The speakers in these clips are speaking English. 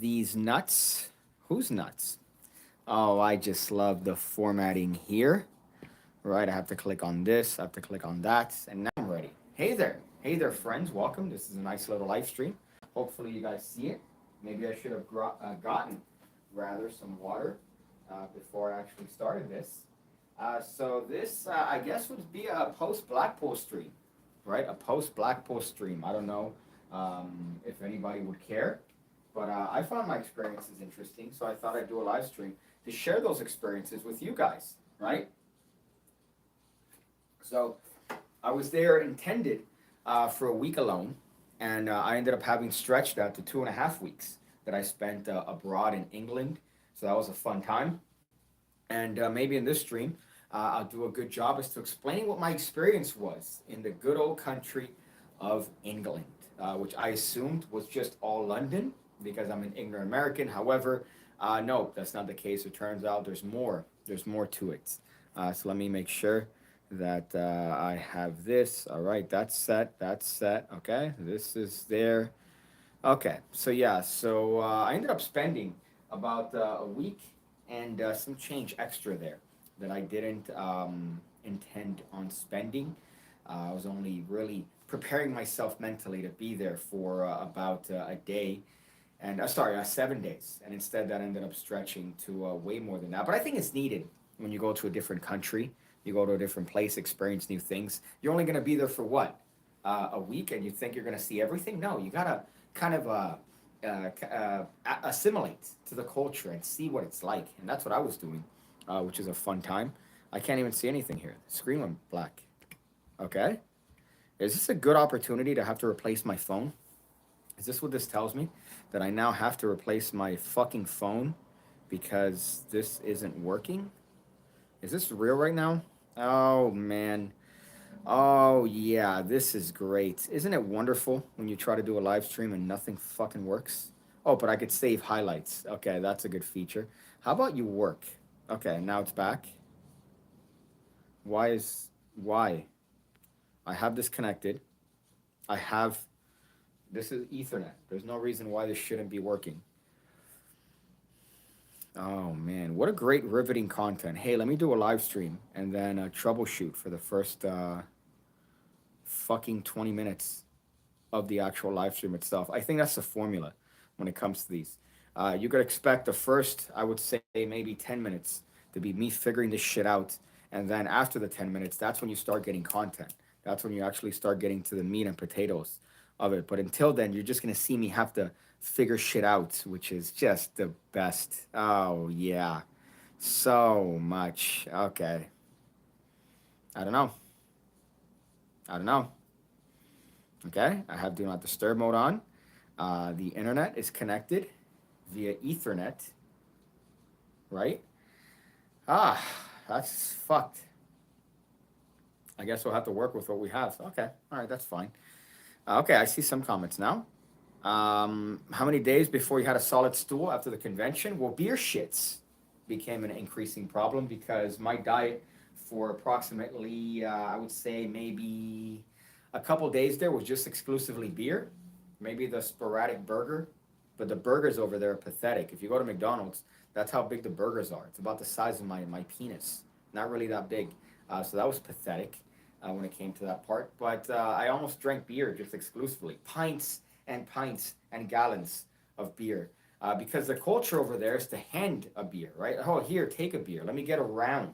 these nuts. Who's nuts? Oh, I just love the formatting here. Right, I have to click on this, I have to click on that, and now I'm ready. Hey there. Hey there, friends. Welcome. This is a nice little live stream. Hopefully you guys see it. Maybe I should have gotten rather some water before I actually started this. So this, I guess, would be a post Blackpool stream, right? A post Blackpool stream. I don't know if anybody would care, but I found my experiences interesting, so I thought I'd do a live stream to share those experiences with you guys, right? So I was there intended for a week alone, and I ended up having stretched out to 2.5 weeks that I spent abroad in England. So that was a fun time. And maybe in this stream, I'll do a good job as to explaining what my experience was in the good old country of England, which I assumed was just all London because I'm an ignorant American. However, no, that's not the case. It turns out there's more. There's more to it. So let me make sure that I have this. All right, that's set. That's set. Okay, this is there. Okay, so yeah, so I ended up spending about a week and some change extra there that I didn't intend on spending. I was only really preparing myself mentally to be there for about a day, and sorry, 7 days, and instead that ended up stretching to way more than that. But I think it's needed when you go to a different country, you go to a different place, experience new things. You're only going to be there for what? A week, and you think you're going to see everything? No, you gotta kind of assimilate to the culture and see what it's like, and that's what I was doing, which is a fun time. I can't even see anything here. The screen went black. Okay, is this a good opportunity to have to replace my phone? Is this what this tells me? That I now have to replace my fucking phone because this isn't working? Is this real right now? Oh man. Oh yeah, this is great. Isn't it wonderful when you try to do a live stream and nothing fucking works? Oh, but I could save highlights. Okay, that's a good feature. How about you work? Okay, now it's back. Why? I have this connected. I have this is Ethernet. There's no reason why this shouldn't be working. Oh man, what a great riveting content. Hey, let me do a live stream and then troubleshoot for the first fucking 20 minutes of the actual live stream itself. I think that's the formula when it comes to these. You could expect the first, I would say, maybe 10 minutes to be me figuring this shit out. And then after the 10 minutes, that's when you start getting content. That's when you actually start getting to the meat and potatoes of it. But until then, you're just going to see me have to figure shit out, which is just the best. Oh, yeah. So much. Okay. I don't know. I don't know. Okay, I have do not disturb mode on. The internet is connected via Ethernet, right? Ah, that's fucked. I guess we'll have to work with what we have. Okay, all right, that's fine. Okay, I see some comments now. How many days before you had a solid stool after the convention? Well, beer shits became an increasing problem because my diet for approximately, I would say maybe a couple days there was just exclusively beer, maybe the sporadic burger, but the burgers over there are pathetic. If you go to McDonald's, that's how big the burgers are. It's about the size of my penis, not really that big. So that was pathetic when it came to that part. But I almost drank beer just exclusively, pints and pints and gallons of beer. Because the culture over there is to hand a beer, right? Oh, here, take a beer. Let me get a round.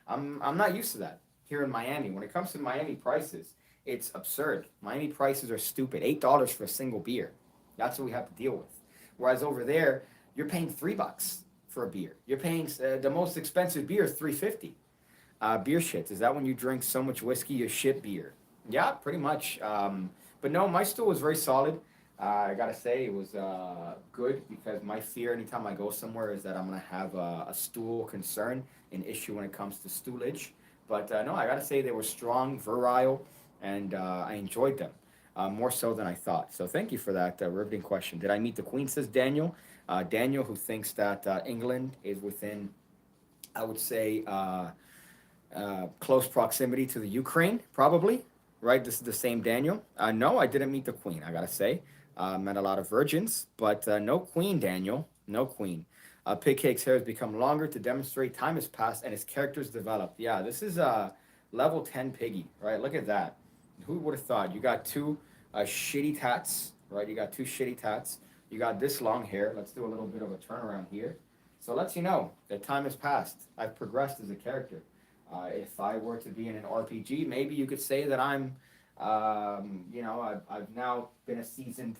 I'm not used to that here in Miami. When it comes to Miami prices, it's absurd. Miami prices are stupid. $8 for a single beer. That's what we have to deal with. Whereas over there, you're paying $3 for a beer. You're paying the most expensive beer is $3.50. Beer shits. Is that when you drink so much whiskey you shit beer? Yeah, pretty much. But no, my stool was very solid. I gotta say it was good because my fear anytime I go somewhere is that I'm gonna have a stool concern, an issue when it comes to stoolage. But no, I gotta say they were strong, virile, and I enjoyed them more so than I thought. So thank you for that riveting question. Did I meet the Queen? Says Daniel. Daniel, who thinks that England is within, I would say, close proximity to the Ukraine, probably. Right? This is the same Daniel. No, I didn't meet the Queen, I gotta say. Met a lot of virgins, but no queen, Daniel. No queen. Pigcake's hair has become longer to demonstrate time has passed and his character's developed. Yeah, this is level 10 Piggy, right? Look at that. Who would have thought? You got two shitty tats, right? You got two shitty tats. You got this long hair. Let's do a little bit of a turnaround here. So it lets you know that time has passed. I've progressed as a character. If I were to be in an RPG, maybe you could say that I've now been a seasoned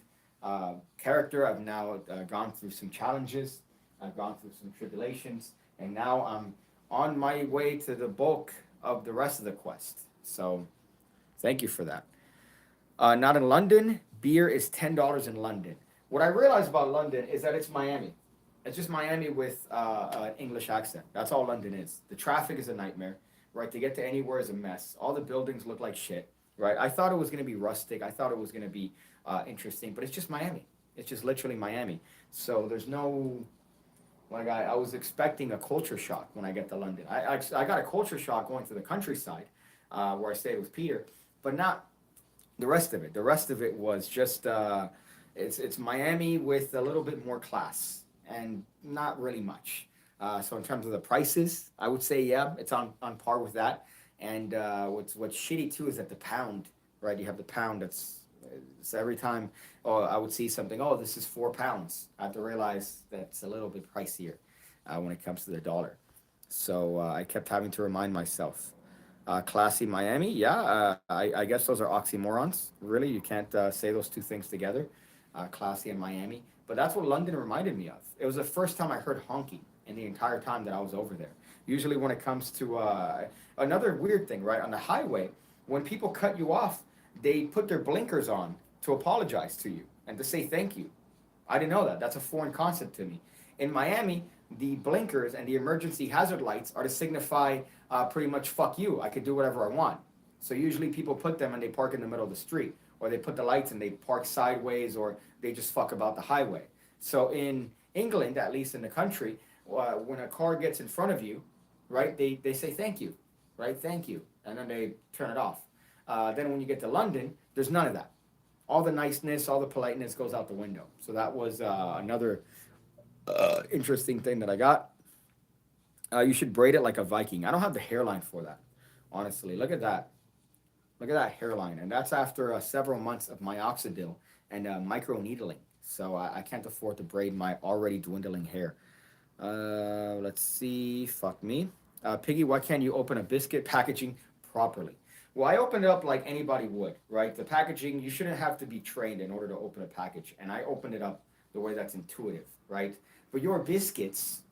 character. I've now gone through some challenges. I've gone through some tribulations, and now I'm on my way to the bulk of the rest of the quest. So, thank you for that. Not in London. Beer is $10 in London. What I realized about London is that it's Miami. It's just Miami with an English accent. That's all London is. The traffic is a nightmare, right? To get to anywhere is a mess. All the buildings look like shit, right? I thought it was going to be rustic. I thought it was going to be interesting, but it's just Miami. It's just literally Miami. So there's no like I was expecting a culture shock when I get to London. I got a culture shock going to the countryside, where I stayed with Peter, but not the rest of it. The rest of it was just it's Miami with a little bit more class and not really much. So in terms of the prices, I would say yeah, it's on par with that. And what's shitty too is that the pound, right? You have the pound. That's so every time, oh, I would see something. Oh, this is £4. I have to realize that's a little bit pricier when it comes to the dollar. So I kept having to remind myself. Classy Miami, yeah. I guess those are oxymorons. Really, you can't say those two things together. Classy and Miami, but that's what London reminded me of. It was the first time I heard honky in the entire time that I was over there. Usually, when it comes to another weird thing, right on the highway, when people cut you off, they put their blinkers on to apologize to you and to say thank you. I didn't know that. That's a foreign concept to me. In Miami, the blinkers and the emergency hazard lights are to signify pretty much fuck you. I could do whatever I want. So usually people put them and they park in the middle of the street, or they put the lights and they park sideways, or they just fuck about the highway. So in England, at least in the country, when a car gets in front of you, right, they say thank you, right, thank you, and then they turn it off. Then when you get to London, there's none of that. All the niceness, all the politeness goes out the window. So that was another interesting thing that I got. You should braid it like a Viking. I don't have the hairline for that, honestly. Look at that. Look at that hairline. And that's after several months of minoxidil and micro needling. So I can't afford to braid my already dwindling hair. Let's see. Fuck me. Piggy, why can't you open a biscuit packaging properly? Well, I opened it up like anybody would, right? The packaging, you shouldn't have to be trained in order to open a package. And I opened it up the way that's intuitive, right? But your biscuits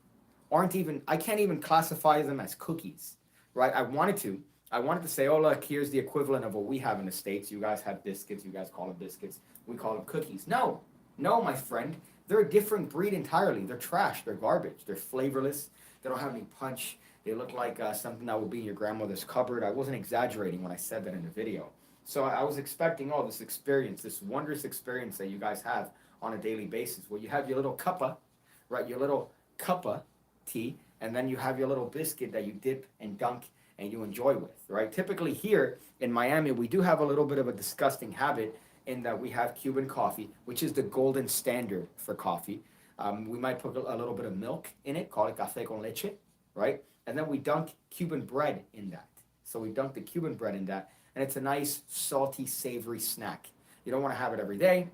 aren't even, I can't even classify them as cookies, right? I wanted to say, oh, look, here's the equivalent of what we have in the States. You guys have biscuits. You guys call them biscuits. We call them cookies. No, no, my friend. They're a different breed entirely. They're trash. They're garbage. They're flavorless. They don't have any punch. They look like something that would be in your grandmother's cupboard. I wasn't exaggerating when I said that in the video. So I was expecting, oh, this experience, this wondrous experience that you guys have on a daily basis, where you have your little cuppa, right, your little cuppa tea, and then you have your little biscuit that you dip and dunk and you enjoy with, right? Typically here in Miami, we do have a little bit of a disgusting habit in that we have Cuban coffee, which is the golden standard for coffee. We might put a little bit of milk in it, call it café con leche, right? And then we dunk Cuban bread in that. So we dunk the Cuban bread in that, and it's a nice, salty, savory snack. You don't want to have it every day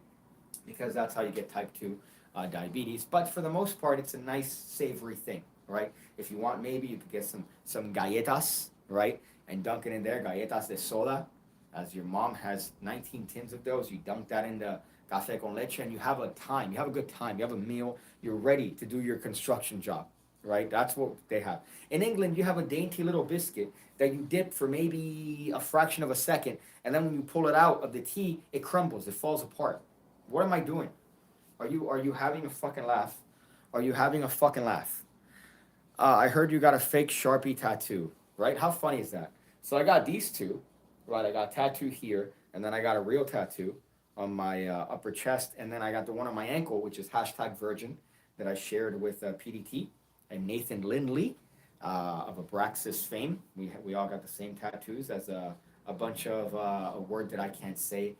because that's how you get type 2 diabetes. But for the most part, it's a nice, savory thing, right? If you want, maybe you could get some galletas, right? And dunk it in there, galletas de soda. As your mom has 19 tins of those, you dunk that in the café con leche, and you have a time. You have a good time. You have a meal. You're ready to do your construction job, right? That's what they have. In England, you have a dainty little biscuit that you dip for maybe a fraction of a second, and then when you pull it out of the tea, it crumbles. It falls apart. What am I doing? Are you having a fucking laugh? Are you having a fucking laugh? I heard you got a fake Sharpie tattoo, right? How funny is that? So I got these two, right? I got a tattoo here, and then I got a real tattoo on my upper chest, and then I got the one on my ankle, which is hashtag virgin, that I shared with PDT and Nathan Lindley of Abraxas fame. We all got the same tattoos as a bunch of a word that I can't say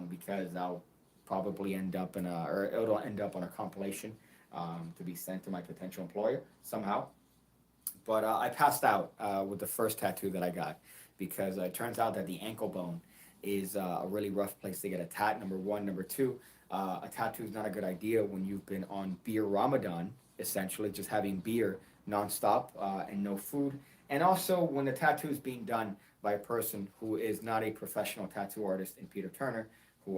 because I'll probably end up in a, or it'll end up on a compilation to be sent to my potential employer somehow. But I passed out with the first tattoo that I got because it turns out that the ankle bone is a really rough place to get a tat. Number one. Number two, a tattoo is not a good idea when you've been on beer Ramadan, essentially just having beer nonstop and no food. And also when the tattoo is being done by a person who is not a professional tattoo artist in Peter Turner, who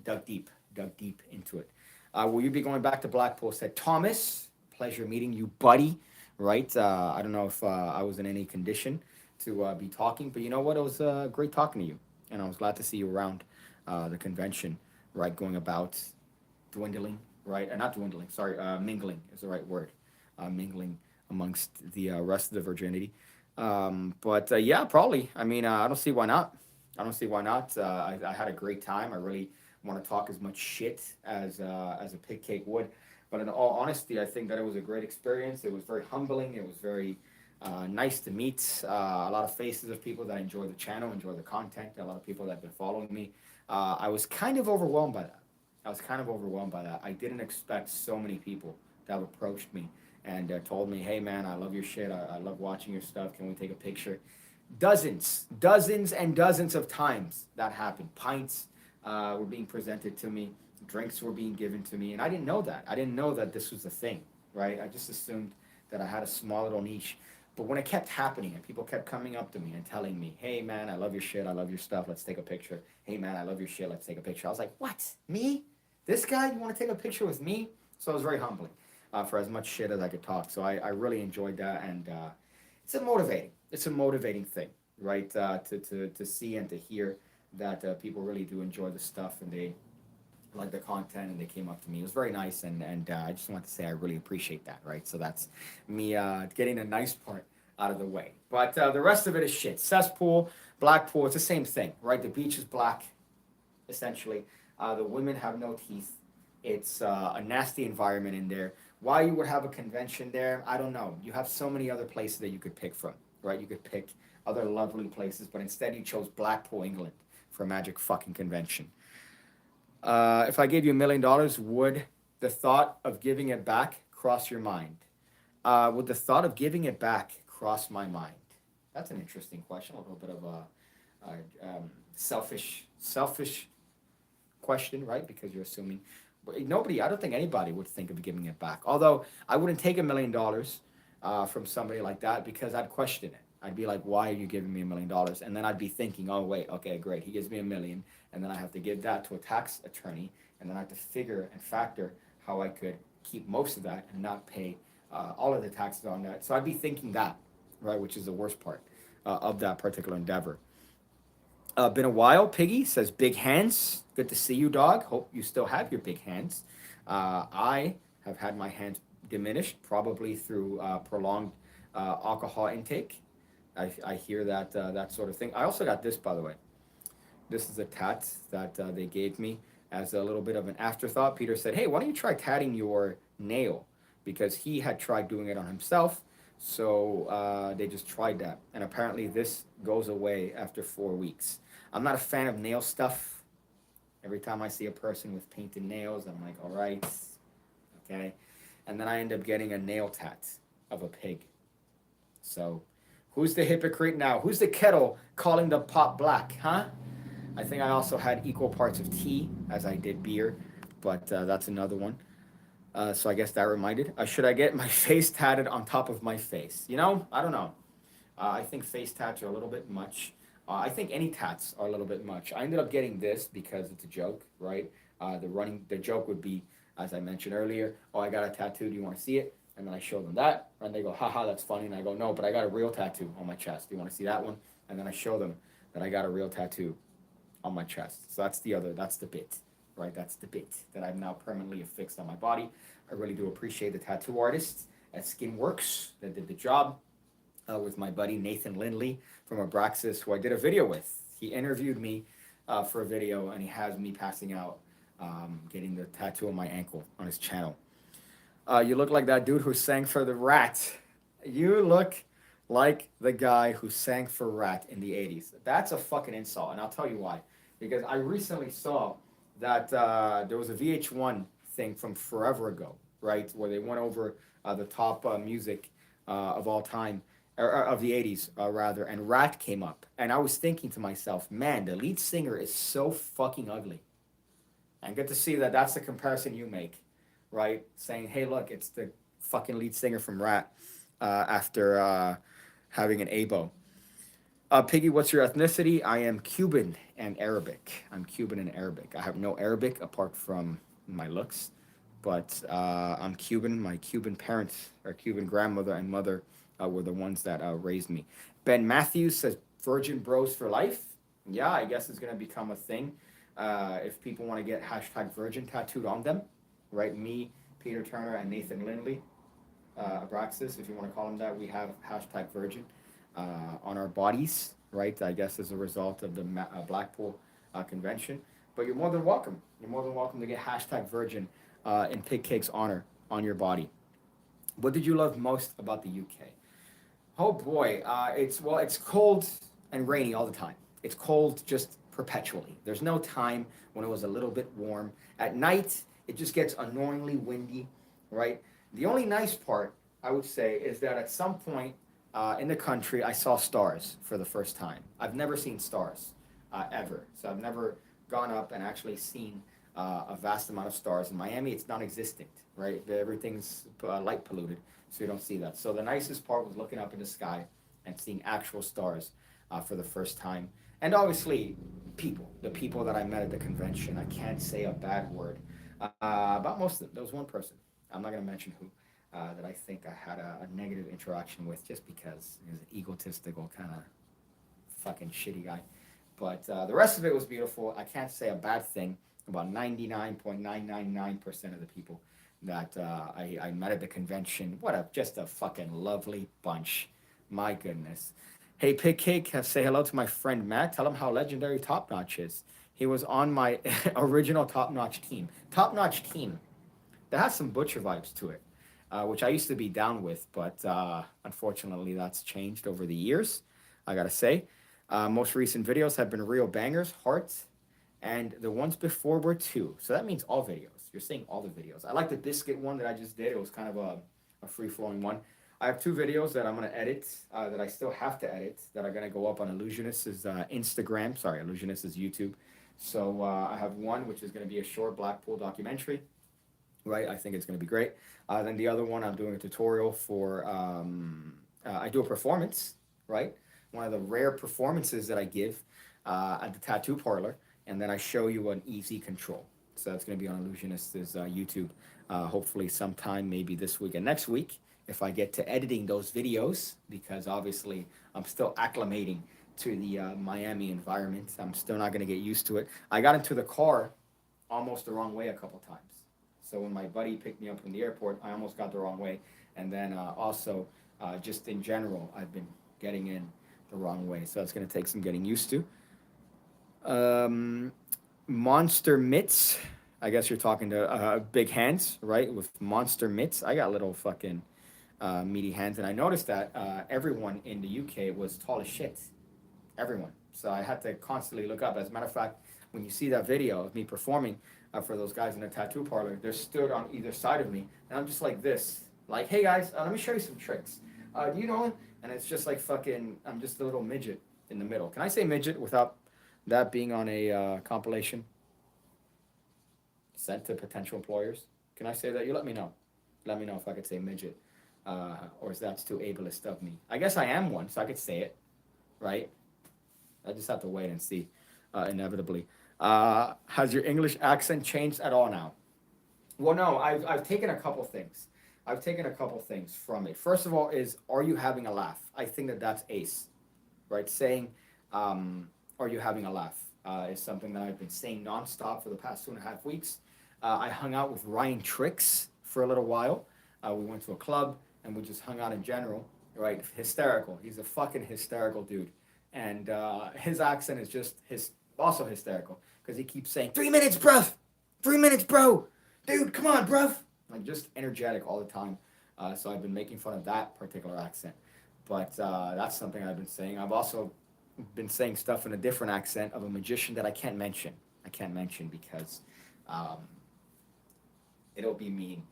dug deep into it. Will you be going back to Blackpool? Said Thomas. Pleasure meeting you, buddy. Right? I don't know if I was in any condition to be talking, but you know what? It was great talking to you, and I was glad to see you around the convention. Right? Going about dwindling. Right? Not dwindling. Sorry. Mingling is the right word. Mingling amongst the rest of the virginity. But yeah, probably. I mean, I don't see why not. I don't see why not. I had a great time. I really want to talk as much shit as a pig cake would. But in all honesty, I think that it was a great experience. It was very humbling. It was very nice to meet a lot of faces of people that enjoy the channel, enjoy the content. A lot of people that have been following me. I was kind of overwhelmed by that. I didn't expect so many people to have approached me and told me, "Hey man, I love your shit. I love watching your stuff. Can we take a picture?" Dozens and dozens of times that happened. Pints were being presented to me, drinks were being given to me, and I didn't know that. I didn't know that this was a thing, right? I just assumed that I had a small little niche. But when it kept happening and people kept coming up to me and telling me, "Hey man, I love your shit. I love your stuff. Let's take a picture. Hey man, I love your shit. Let's take a picture." I was like, "What? Me? This guy? You want to take a picture with me?" So it was very humbling for as much shit as I could talk. So I really enjoyed that, and it's a motivating thing, right? To see and to hear that people really do enjoy the stuff and they like the content and they came up to me. It was very nice, and I just want to say I really appreciate that, right? So that's me getting a nice part out of the way. But the rest of it is shit. Cesspool, Blackpool, it's the same thing, right? The beach is black, essentially. The women have no teeth. It's a nasty environment in there. Why you would have a convention there, I don't know. You have so many other places that you could pick from, right? You could pick other lovely places, but instead you chose Blackpool, England for a magic fucking convention. If I gave you $1 million, would the thought of giving it back cross your mind? Would the thought of giving it back cross my mind? That's an interesting question. A little bit of a selfish question, right? Because you're assuming nobody. I don't think anybody would think of giving it back. Although I wouldn't take $1 million from somebody like that because I'd question it. I'd be like, "Why are you giving me $1 million?" And then I'd be thinking, "Oh wait, okay, great. He gives me $1 million, and then I have to give that to a tax attorney, and then I have to figure and factor how I could keep most of that and not pay all of the taxes on that." So I'd be thinking that, right, which is the worst part of that particular endeavor. Been a while. Piggy says, "Big hands. Good to see you, dog. Hope you still have your big hands." I have had my hands diminished, probably through prolonged alcohol intake. I hear that that sort of thing. I also got this, by the way. This is a tat that they gave me as a little bit of an afterthought. Peter said, "Hey, why don't you try tatting your nail?" Because he had tried doing it on himself. So they just tried that. And apparently this goes away after 4 weeks. I'm not a fan of nail stuff. Every time I see a person with painted nails, I'm like, all right, okay. And then I end up getting a nail tat of a pig. So who's the hypocrite now? Who's the kettle calling the pot black, huh? I think I also had equal parts of tea as I did beer, but that's another one. So I guess that reminded. Should I get my face tatted on top of my face? You know, I don't know. I think face tats are a little bit much. I think any tats are a little bit much. I ended up getting this because it's a joke, right? The joke would be, as I mentioned earlier, "Oh, I got a tattoo. Do you want to see it?" And then I show them that, and they go, "Haha, that's funny." And I go, "No, but I got a real tattoo on my chest. Do you want to see that one?" And then I show them that I got a real tattoo on my chest. So that's the bit, right? That's the bit that I've now permanently affixed on my body. I really do appreciate the tattoo artists at Skinworks that did the job with my buddy Nathan Lindley from Abraxas, who I did a video with. He interviewed me for a video, and he has me passing out, getting the tattoo on my ankle on his channel. You look like that dude who sang for the Rat. You look like the guy who sang for Rat in the 80s. That's a fucking insult, and I'll tell you why. Because I recently saw that there was a VH1 thing from forever ago, right, where they went over the top music of all time, or of the 80s, rather, and Rat came up. And I was thinking to myself, man, the lead singer is so fucking ugly. And good to see that that's the comparison you make, right? Saying, hey, look, it's the fucking lead singer from Rat after having an ABO. Piggy, what's your ethnicity? I am Cuban and Arabic. I'm Cuban and Arabic. I have no Arabic apart from my looks, but I'm Cuban. My Cuban parents, or Cuban grandmother and mother, were the ones that raised me. Ben Matthews says Virgin Bros for life. Yeah, I guess it's gonna become a thing. If people want to get hashtag Virgin tattooed on them, right? Me, Peter Turner, and Nathan Lindley, Abraxas, if you want to call him that, we have hashtag Virgin on our bodies, right? I guess as a result of the Blackpool convention. But you're more than welcome. You're more than welcome to get hashtag Virgin in PigCake's honor on your body. What did you love most about the UK? Oh boy, it's cold and rainy all the time. It's cold just perpetually. There's no time when it was a little bit warm. At night, it just gets annoyingly windy, right? The only nice part, I would say, is that at some point in the country, I saw stars for the first time. I've never seen stars ever. So I've never gone up and actually seen a vast amount of stars. In Miami, it's non-existent, right? Everything's light polluted, so you don't see that. So the nicest part was looking up in the sky and seeing actual stars for the first time. And obviously, the people that I met at the convention. I can't say a bad word about most of them. There was one person, I'm not going to mention who, that I think I had a negative interaction with just because he was an egotistical kind of fucking shitty guy. But the rest of it was beautiful. I can't say a bad thing about 99.999% of the people that I met at the convention. Just a fucking lovely bunch. My goodness. Hey, PigCake, say hello to my friend Matt. Tell him how legendary Top Notch is. He was on my original Top Notch team. Top Notch team. That has some Butcher vibes to it, which I used to be down with, but unfortunately that's changed over the years, I gotta say. Most recent videos have been real bangers, hearts, and the ones before were two. So that means all videos. You're seeing all the videos. I like the biscuit one that I just did. It was kind of a free-flowing one. I have two videos that I'm going to edit, that I still have to edit, that are going to go up on Illusionist's Instagram. Sorry, Illusionist's YouTube. So I have one, which is going to be a short Blackpool documentary, right? I think it's going to be great. Then the other one, I'm doing a tutorial for, I do a performance, right? One of the rare performances that I give at the tattoo parlor, and then I show you an easy control. So that's going to be on Illusionist's YouTube, hopefully sometime maybe this week and next week, if I get to editing those videos, because obviously I'm still acclimating to the Miami environment. I'm still not going to get used to it. I got into the car almost the wrong way a couple times. So when my buddy picked me up from the airport, I almost got the wrong way. And then also, just in general, I've been getting in the wrong way. So it's going to take some getting used to. Monster Mitts. I guess you're talking to big hands, right? With Monster Mitts. I got little fucking meaty hands. And I noticed that everyone in the UK was tall as shit. Everyone. So I had to constantly look up. As a matter of fact, when you see that video of me performing for those guys in the tattoo parlor, they're stood on either side of me. And I'm just like this. Like, hey guys, let me show you some tricks. Do you know him? And it's just like fucking, I'm just a little midget in the middle. Can I say midget without that being on a compilation sent to potential employers? Can I say that? You let me know. Let me know if I could say midget. Or is that too ableist of me? I guess I am one, so I could say it, right? I just have to wait and see, inevitably. Has your English accent changed at all now? Well, no, I've taken a couple things. I've taken a couple things from it. First of all is, are you having a laugh? I think that's ace, right? Saying, are you having a laugh? Is something that I've been saying nonstop for the past 2.5 weeks. I hung out with Ryan Tricks for a little while. We went to a club and we just hung out in general, right? Hysterical. He's a fucking hysterical dude. And his accent is just also hysterical because he keeps saying, 3 minutes, bruv! 3 minutes, bro! Dude, come on, bruv! Like, just energetic all the time. So I've been making fun of that particular accent. But that's something I've been saying. I've also been saying stuff in a different accent of a magician that I can't mention. I can't mention because um, it'll be mean.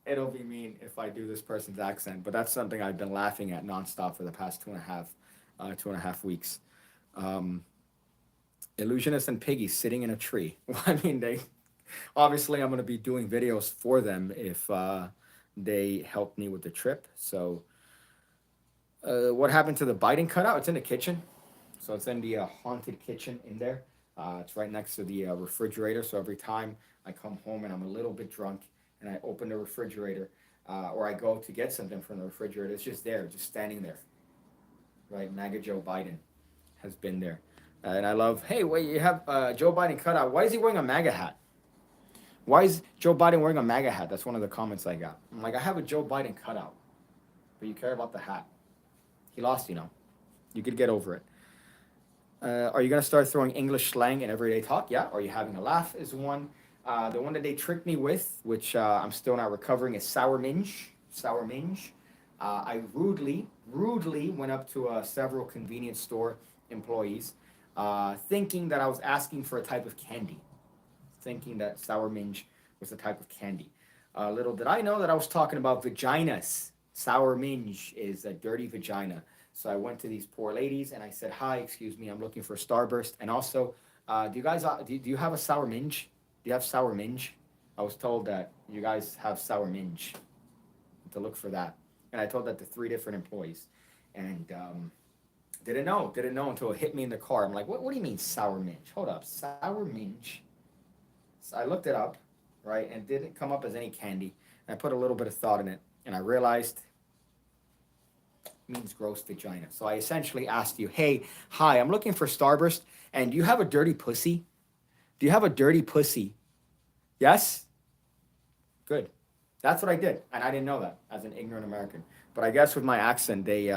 It'll be mean if I do this person's accent, but that's something I've been laughing at nonstop for the past 2.5 weeks. Um, Illusionist and Piggy sitting in a tree. Well, I mean, they obviously I'm going to be doing videos for them if they help me with the trip. So, what happened to the biting cutout? It's in the kitchen. So it's in the haunted kitchen in there. It's right next to the refrigerator. So every time I come home and I'm a little bit drunk and I open the refrigerator or I go to get something from the refrigerator, it's just there, just standing there. Right? MAGA Joe Biden has been there. And I love, hey, wait, you have Joe Biden cut out. Why is he wearing a MAGA hat? Why is Joe Biden wearing a MAGA hat? That's one of the comments I got. I'm like, I have a Joe Biden cutout, but you care about the hat. He lost, you know. You could get over it. Are you going to start throwing English slang in everyday talk? Yeah. Are you having a laugh? Is one. The one that they tricked me with, which I'm still not recovering, is sour minge. Sour minge. I rudely went up to several convenience store employees, thinking that I was asking for a type of candy, thinking that sour minge was a type of candy. Little did I know that I was talking about vaginas. Sour minge is a dirty vagina. So I went to these poor ladies and I said, "Hi, excuse me, I'm looking for Starburst. And also, do you guys do you have a sour minge? Do you have sour minge?" I was told that you guys have sour minge. To look for that, and I told that to 3 different employees, and didn't know until it hit me in the car. I'm like, what do you mean sour minge? Hold up, sour minge. So I looked it up, right, and it didn't come up as any candy. And I put a little bit of thought in it, and I realized means gross vagina. So I essentially asked you, hey, hi, I'm looking for Starburst, and do you have a dirty pussy? Do you have a dirty pussy? Yes? Good. That's what I did, and I didn't know that as an ignorant American. But I guess with my accent, they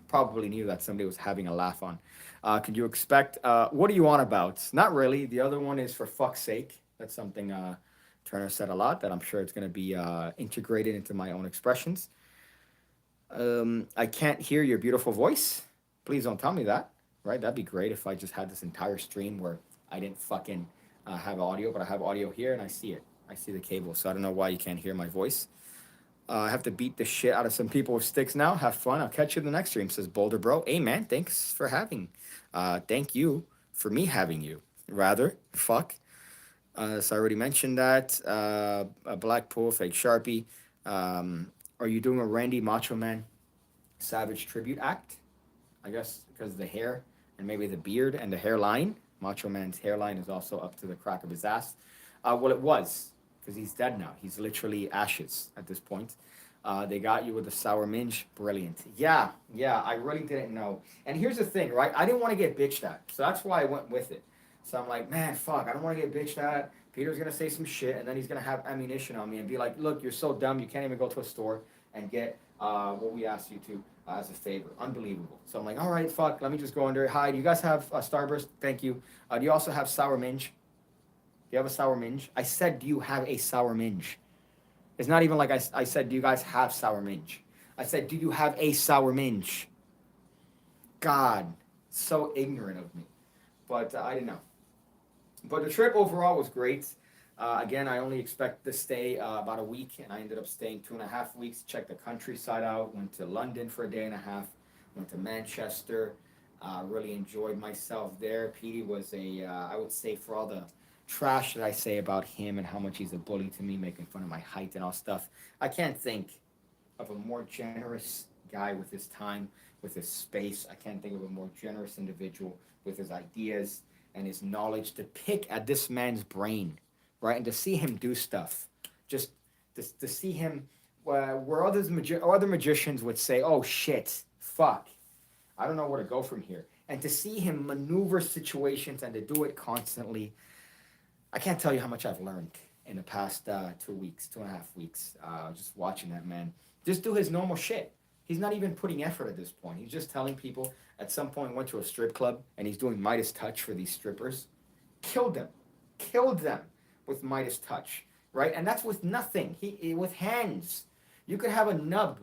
probably knew that somebody was having a laugh on. Could you expect, what are you on about? Not really. The other one is for fuck's sake. That's something Turner said a lot that I'm sure it's going to be integrated into my own expressions. I can't hear your beautiful voice. Please don't tell me that. Right? That'd be great if I just had this entire stream where I didn't fucking have audio, but I have audio here and I see it. I see the cable, so I don't know why you can't hear my voice. I have to beat the shit out of some people with sticks now. Have fun. I'll catch you in the next stream, says Boulder Bro. Hey, man, thanks for having. Thank you for me having you. Rather, fuck. So I already mentioned that. A Blackpool, fake Sharpie. Are you doing a Randy Macho Man Savage tribute act? I guess because of the hair and maybe the beard and the hairline. Macho Man's hairline is also up to the crack of his ass. Well, it was, because he's dead now. He's literally ashes at this point. They got you with the sour minge. Brilliant. Yeah, I really didn't know. And here's the thing, right? I didn't want to get bitched at. So that's why I went with it. So I'm like, man, fuck, I don't want to get bitched at. Peter's going to say some shit, and then he's going to have ammunition on me and be like, look, you're so dumb, you can't even go to a store and get what we asked you to as a favor. Unbelievable. So I'm like, all right, fuck, let me just go under. Hi, do you guys have Starburst? Thank you. Do you also have sour minge? Do you have a sour minge? I said, do you have a sour minge? It's not even like I said, do you guys have sour minge? I said, do you have a sour minge? God, so ignorant of me. But I didn't know. But the trip overall was great. Again, I only expect to stay about a week, and I ended up staying 2.5 weeks. Checked the countryside out. Went to London for a day and a half. Went to Manchester. Really enjoyed myself there. Petey was I would say, for all the trash that I say about him and how much he's a bully to me, making fun of my height and all stuff, I can't think of a more generous guy with his time, with his space. I can't think of a more generous individual with his ideas and his knowledge to pick at this man's brain, right? And to see him do stuff, just to see him where other magicians would say, oh shit, fuck, I don't know where to go from here. And to see him maneuver situations and to do it constantly, I can't tell you how much I've learned in the past 2.5 weeks, just watching that man just do his normal shit. He's not even putting effort at this point. He's just telling people. At some point, went to a strip club and he's doing Midas touch for these strippers. Killed them with Midas touch, right? And that's with nothing. With hands. You could have a nub.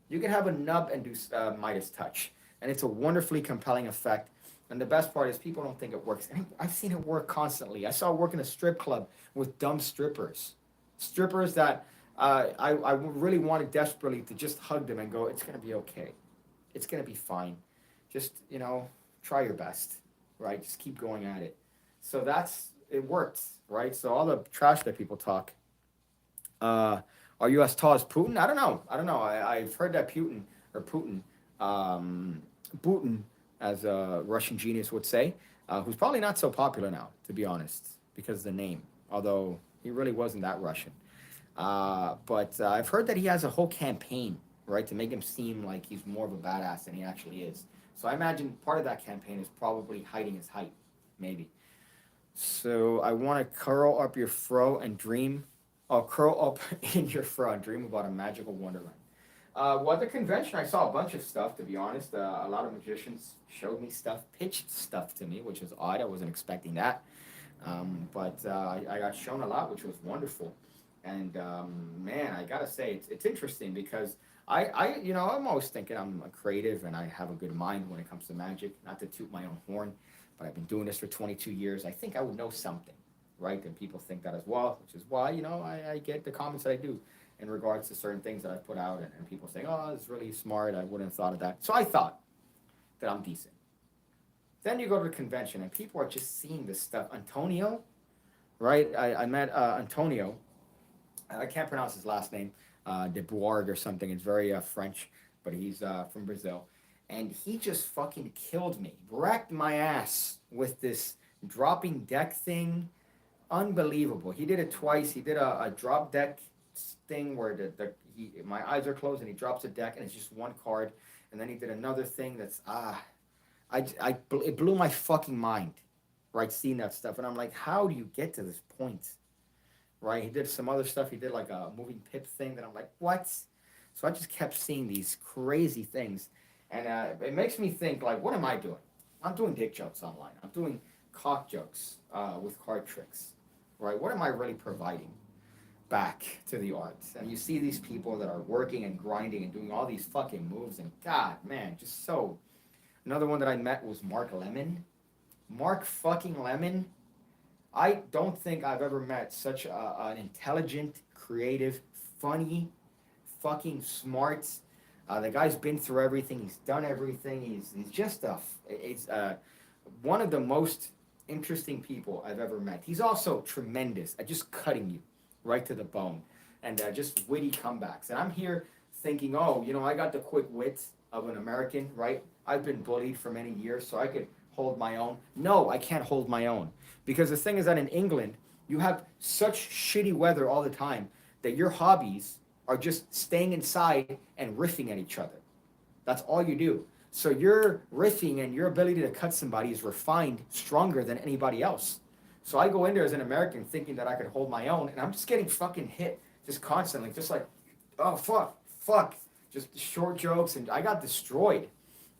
You could have a nub and do Midas touch, and it's a wonderfully compelling effect. And the best part is people don't think it works. And I've seen it work constantly. I saw it work in a strip club with dumb strippers. Strippers that I really wanted desperately to just hug them and go, it's going to be okay. It's going to be fine. Just, try your best, right? Just keep going at it. So it worked, right? So all the trash that people talk, uh, are you as tall as Putin? I don't know. I've heard that um, Putin, as a Russian genius would say, who's probably not so popular now, to be honest, because of the name, although he really wasn't that Russian. But I've heard that he has a whole campaign, right, to make him seem like he's more of a badass than he actually is. So I imagine part of that campaign is probably hiding his height, maybe. So I want to curl up your fro and dream. Oh, curl up in your fro and dream about a magical wonderland. Well, at the convention, I saw a bunch of stuff, to be honest. A lot of magicians showed me stuff, pitched stuff to me, which was odd. I wasn't expecting that. But I got shown a lot, which was wonderful. And man, I gotta say, it's interesting because I'm always thinking I'm a creative and I have a good mind when it comes to magic. Not to toot my own horn, but I've been doing this for 22 years. I think I would know something, right? And people think that as well, which is why I get the comments that I do in regards to certain things that I put out, and people say, "Oh, it's really smart. I wouldn't have thought of that." So I thought that I'm decent. Then you go to the convention and people are just seeing this stuff. Antonio, right? I met Antonio. I can't pronounce his last name, de Bourg or something. It's very French, but he's from Brazil. And he just fucking killed me, wrecked my ass with this dropping deck thing. Unbelievable. He did it twice. He did a drop deck thing where my eyes are closed and he drops a deck and it's just one card. And then he did another thing that's it blew my fucking mind, right? Seeing that stuff, and I'm like, how do you get to this point, right? He did some other stuff. He did like a moving pip thing that I'm like, what? So I just kept seeing these crazy things, and it makes me think like, what am I doing? I'm doing dick jokes online. I'm doing cock jokes with card tricks, right? What am I really providing back to the arts? And you see these people that are working and grinding and doing all these fucking moves, and God, man, just so. Another one that I met was Mark Lemon. Mark fucking Lemon. I don't think I've ever met such an intelligent, creative, funny, fucking smart. The guy's been through everything. He's done everything. He's just it's one of the most interesting people I've ever met. He's also tremendous at just cutting you right to the bone, and just witty comebacks. And I'm here thinking, oh, I got the quick wit of an American, right? I've been bullied for many years, so I could hold my own. No, I can't hold my own. Because the thing is that in England, you have such shitty weather all the time that your hobbies are just staying inside and riffing at each other. That's all you do. So your riffing and your ability to cut somebody is refined, stronger than anybody else. So I go in there as an American thinking that I could hold my own, and I'm just getting fucking hit just constantly, just like, oh, fuck. Just short jokes, and I got destroyed.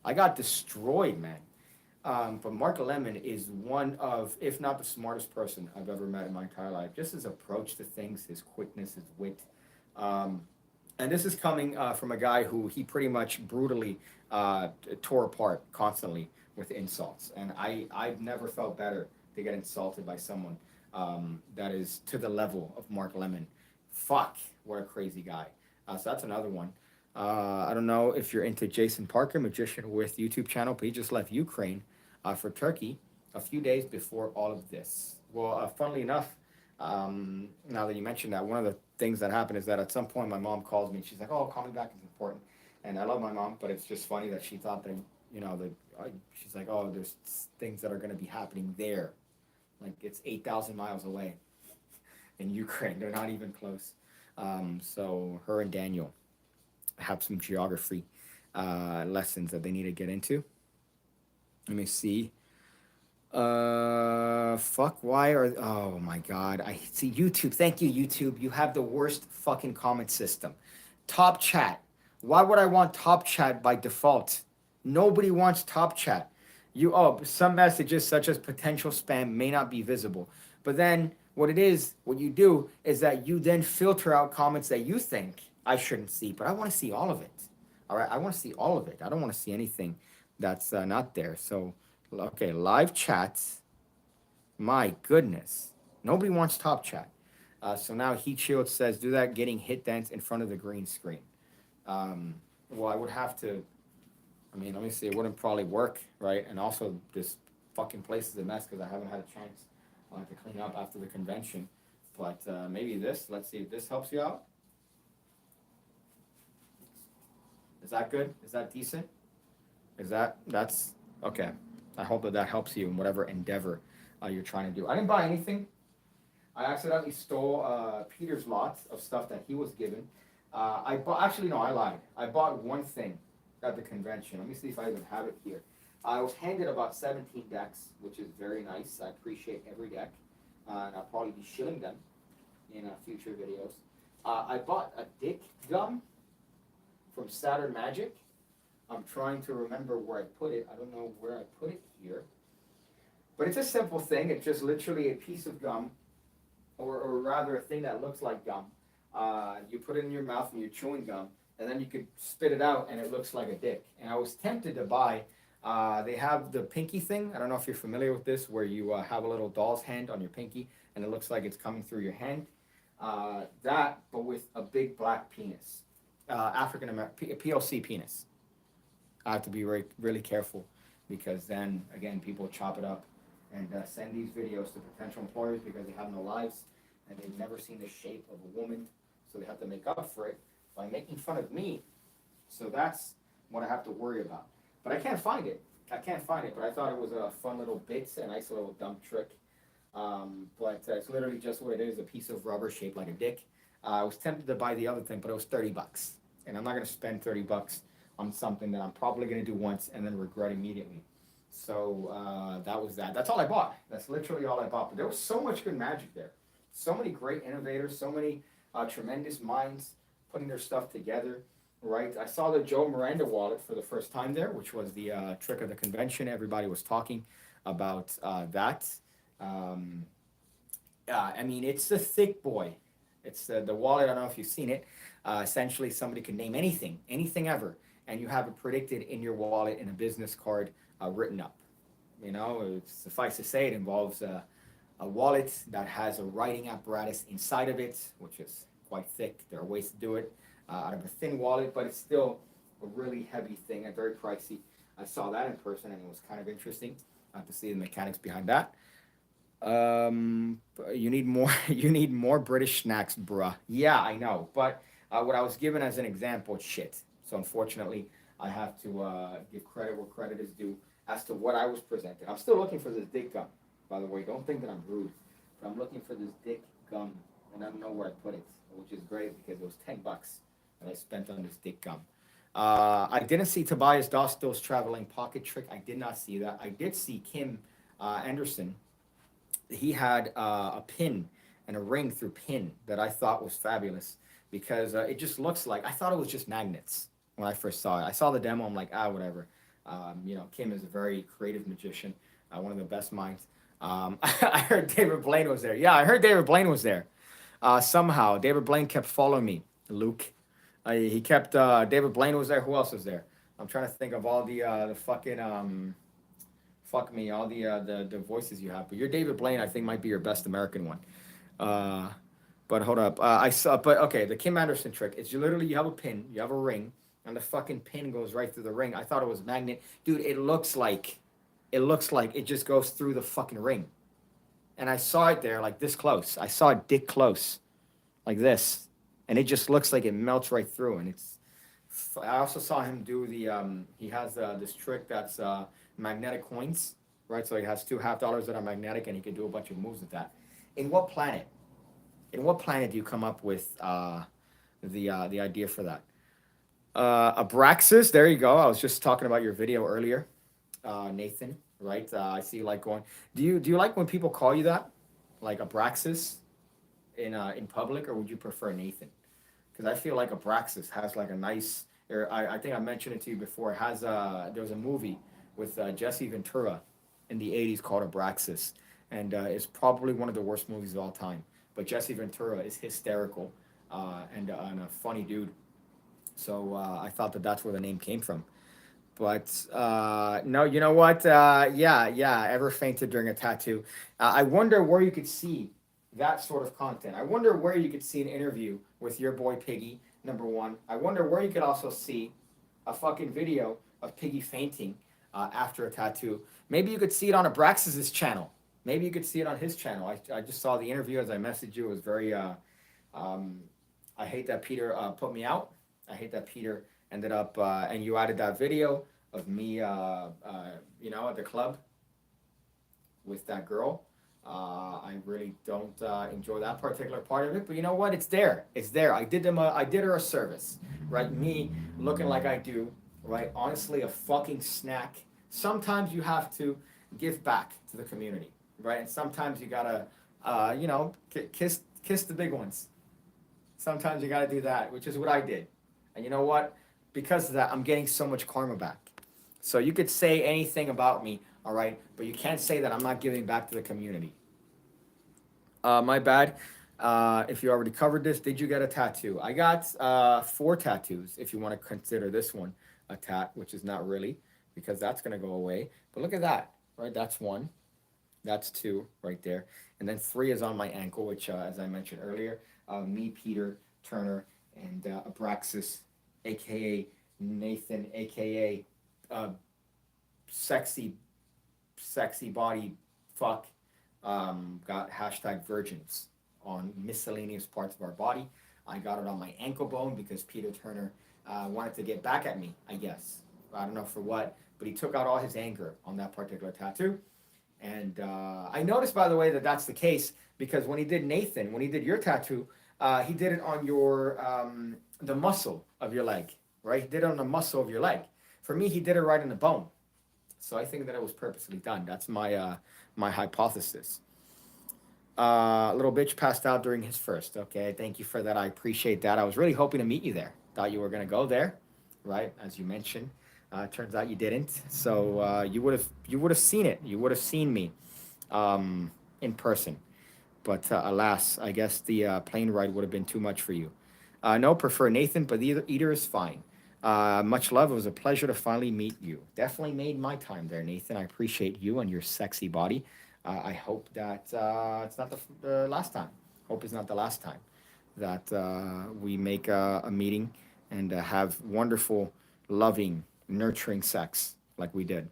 Man. But Mark Lemon is one of, if not the smartest person I've ever met in my entire life. Just his approach to things, his quickness, his wit. And this is coming from a guy who he pretty much brutally tore apart constantly with insults. And I've never felt better to get insulted by someone that is to the level of Mark Lemon. Fuck, what a crazy guy. So that's another one. I don't know if you're into Jason Parker, magician with YouTube channel, but he just left Ukraine for Turkey a few days before all of this. Well, funnily enough, now that you mentioned that, one of the things that happened is that at some point my mom calls me and she's like, oh, call me back, it's important. And I love my mom, but it's just funny that she thought that, she's like, oh, there's things that are going to be happening there. Like it's 8,000 miles away in Ukraine. They're not even close. So her and Daniel have some geography lessons that they need to get into. Let me see. Oh my God. I see YouTube. Thank you, YouTube. You have the worst fucking comment system. Top chat. Why would I want top chat by default? Nobody wants top chat. Some messages such as potential spam may not be visible. But then what you do is that you then filter out comments that you think I shouldn't see, but I want to see all of it. All right, I want to see all of it. I don't want to see anything that's not there. So Okay, live chats. My goodness. Nobody wants top chat. So now Heat Shield says, do that getting hit dance in front of the green screen. Um, well, I would have to, I mean, let me see, it wouldn't probably work, right? And also, this fucking place is a mess because I haven't had a chance to clean up after the convention. But maybe this, let's see if this helps you out. Is that good? Is that decent? That's okay. I hope that that helps you in whatever endeavor you're trying to do. I didn't buy anything. I accidentally stole Peter's lot of stuff that he was given. I bought, actually, no, I lied. I bought one thing at the convention. Let me see if I even have it here. I was handed about 17 decks, which is very nice. I appreciate every deck. And I'll probably be shilling them in future videos. I bought a Dick Gum from Saturn Magic. I'm trying to remember where I put it. I don't know where I put it here. But it's a simple thing. It's just literally a piece of gum, or rather a thing that looks like gum. You put it in your mouth and you're chewing gum, and then you could spit it out and it looks like a dick. And I was tempted to buy, they have the pinky thing. I don't know if you're familiar with this, where you have a little doll's hand on your pinky and it looks like it's coming through your hand. That, but with a big black penis. African American, POC penis. I have to be really careful because then, again, people chop it up and send these videos to potential employers because they have no lives and they've never seen the shape of a woman, so they have to make up for it by making fun of me. So that's what I have to worry about. But I can't find it. I can't find it, but I thought it was a fun little bit, a nice little dumb trick. But it's literally just what it is, a piece of rubber shaped like a dick. I was tempted to buy the other thing, but it was $30. And I'm not going to spend $30 on something that I'm probably going to do once and then regret immediately. So that was that. That's all I bought. That's literally all I bought. But there was so much good magic there. So many great innovators, so many tremendous minds putting their stuff together, right? I saw the Joe Miranda wallet for the first time there, which was the trick of the convention. Everybody was talking about that. Um, I mean, it's a thick boy. It's the wallet. I don't know if you've seen it. Essentially, somebody can name anything, anything ever, and you have it predicted in your wallet in a business card written up. You know, suffice to say, it involves a wallet that has a writing apparatus inside of it, which is quite thick. There are ways to do it out of a thin wallet, but it's still a really heavy thing and very pricey. I saw that in person, and it was kind of interesting to see the mechanics behind that. Um, you need more. You need more British snacks, bruh. Yeah, I know, but what I was given as an example, it's shit. So unfortunately, I have to give credit where credit is due as to what I was presented. I'm still looking for this dick gum, by the way. Don't think that I'm rude, but I'm looking for this dick gum, and I don't know where I put it, which is great because it was $10 that I spent on this dick gum. I didn't see Tobias Dostal's traveling pocket trick. I did not see that. I did see Kim Anderson. He had a pin and a ring through pin that I thought was fabulous because it just looks like, I thought it was just magnets when I first saw it. I saw the demo. I'm like, whatever. You know, Kim is a very creative magician, one of the best minds. I heard David Blaine was there. Yeah, I heard David Blaine was there. Somehow, David Blaine kept following me. Luke, he kept. David Blaine was there. Who else was there? I'm trying to think of all the fucking fuck me, all the voices you have. But your David Blaine, I think, might be your best American one. Uh, but hold up, I saw. But okay, the Kim Anderson trick. It's you literally, you have a pin, you have a ring, and the fucking pin goes right through the ring. I thought it was magnet, dude. It looks like it just goes through the fucking ring. And I saw it there, like this close. I saw it dick close, like this, and it just looks like it melts right through. And it's. I also saw him do the. He has this trick that's magnetic coins, right? So he has two $half that are magnetic, and he can do a bunch of moves with that. In what planet? In what planet do you come up with the idea for that? Abraxas, there you go. I was just talking about your video earlier, Nathan. Right? I see you like going. Do you like when people call you that, like Abraxas, in public, or would you prefer Nathan? Because I feel like Abraxas has like a nice. Or I think I mentioned it to you before. It has there was a movie with Jesse Ventura in the '80s called Abraxas, and it's probably one of the worst movies of all time. But Jesse Ventura is hysterical and a funny dude. So I thought that that's where the name came from. But no, you know what? Yeah. Ever fainted during a tattoo? I wonder where you could see that sort of content. I wonder where you could see an interview with your boy Piggy. Number one. I wonder where you could also see a fucking video of Piggy fainting after a tattoo. Maybe you could see it on Abraxas's channel. Maybe you could see it on his channel. I just saw the interview as I messaged you. It was very. Um, I hate that Peter put me out. I hate that Peter ended up and you added that video of me, at the club with that girl. I really don't enjoy that particular part of it, but you know what? It's there. It's there. I did her a service, right? Me looking like I do, right? Honestly, a fucking snack. Sometimes you have to give back to the community, right? And sometimes you gotta, kiss the big ones. Sometimes you gotta do that, which is what I did. And you know what? Because of that, I'm getting so much karma back. So you could say anything about me, all right, but you can't say that I'm not giving back to the community. My bad. If you already covered this, did you get a tattoo? I got 4 tattoos, if you want to consider this one a tat, which is not really, because that's going to go away. But look at that, right? That's 1. That's 2 right there. And then 3 is on my ankle, which, as I mentioned earlier, me, Peter, Turner, and Abraxas, a.k.a. Nathan, a.k.a. Sexy, sexy body fuck, got hashtag virgins on miscellaneous parts of our body. I got it on my ankle bone because Peter Turner wanted to get back at me, I guess. I don't know for what, but he took out all his anger on that particular tattoo. And I noticed, by the way, that that's the case because when he did Nathan, when he did your tattoo, he did it on your the muscle of your leg, right? He did it on the muscle of your leg. For me, he did it right in the bone. So I think that it was purposely done. That's my hypothesis. Little bitch passed out during his first. Okay, thank you for that. I appreciate that. I was really hoping to meet you there. Thought you were gonna go there, right? As you mentioned. Turns out you didn't. So you would have seen it. You would have seen me in person. But alas, I guess the plane ride would have been too much for you. No, prefer Nathan, but either is fine. Much love. It was a pleasure to finally meet you. Definitely made my time there, Nathan. I appreciate you and your sexy body. I hope that it's not the last time. Hope it's not the last time that we make a meeting and have wonderful, loving, nurturing sex like we did.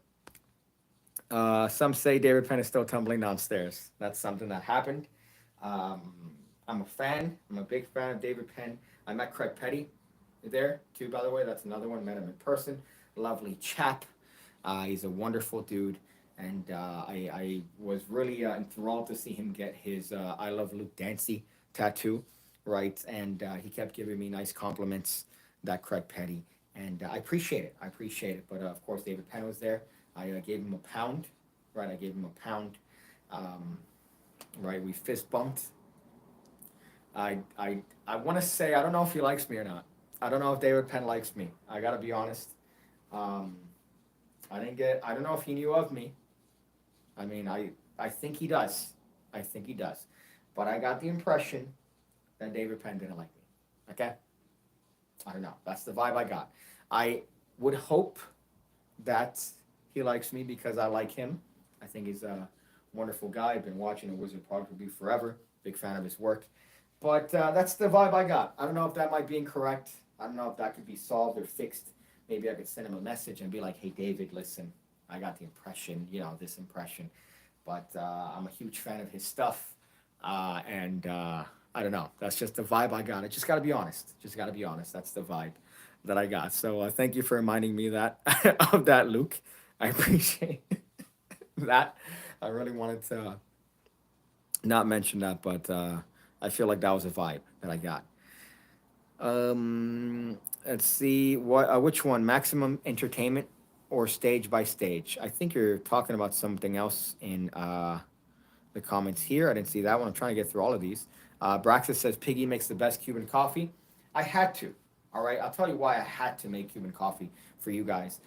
Some say David Penn is still tumbling downstairs. That's something that happened. Um, I'm a fan. I'm a big fan of David Penn. I met Craig Petty there too, by the way. That's another one. Met him in person. Lovely chap. He's a wonderful dude. And I was really enthralled to see him get his I Love Luke Dancy tattoo, right? And he kept giving me nice compliments, that Craig Petty. And I appreciate it. I appreciate it. But of course, David Penn was there. I gave him a pound, right? I gave him a pound. Um, right? We fist bumped. I want to say I don't know if he likes me or not. I don't know if David Penn likes me. I gotta be honest. Um, I don't know if he knew of me. I mean, I think he does. I think he does. But I got the impression that David Penn didn't like me. Okay? I don't know. That's the vibe I got. I would hope that he likes me because I like him. I think he's a wonderful guy. I've been watching the Wizard Product Review forever. Big fan of his work. But that's the vibe I got. I don't know if that might be incorrect. I don't know if that could be solved or fixed. Maybe I could send him a message and be like, hey, David, listen, I got the impression, this impression. But I'm a huge fan of his stuff. And I don't know. That's just the vibe I got. I just got to be honest. Just got to be honest. That's the vibe that I got. So thank you for reminding me that of that, Luke. I appreciate that. I really wanted to not mention that, but I feel like that was a vibe that I got. Let's see which one, maximum entertainment or stage by stage. I think you're talking about something else in the comments here. I didn't see that one. I'm trying to get through all of these. Braxis says Piggy makes the best Cuban coffee. I had to. All right, I'll tell you why I had to make Cuban coffee for you guys.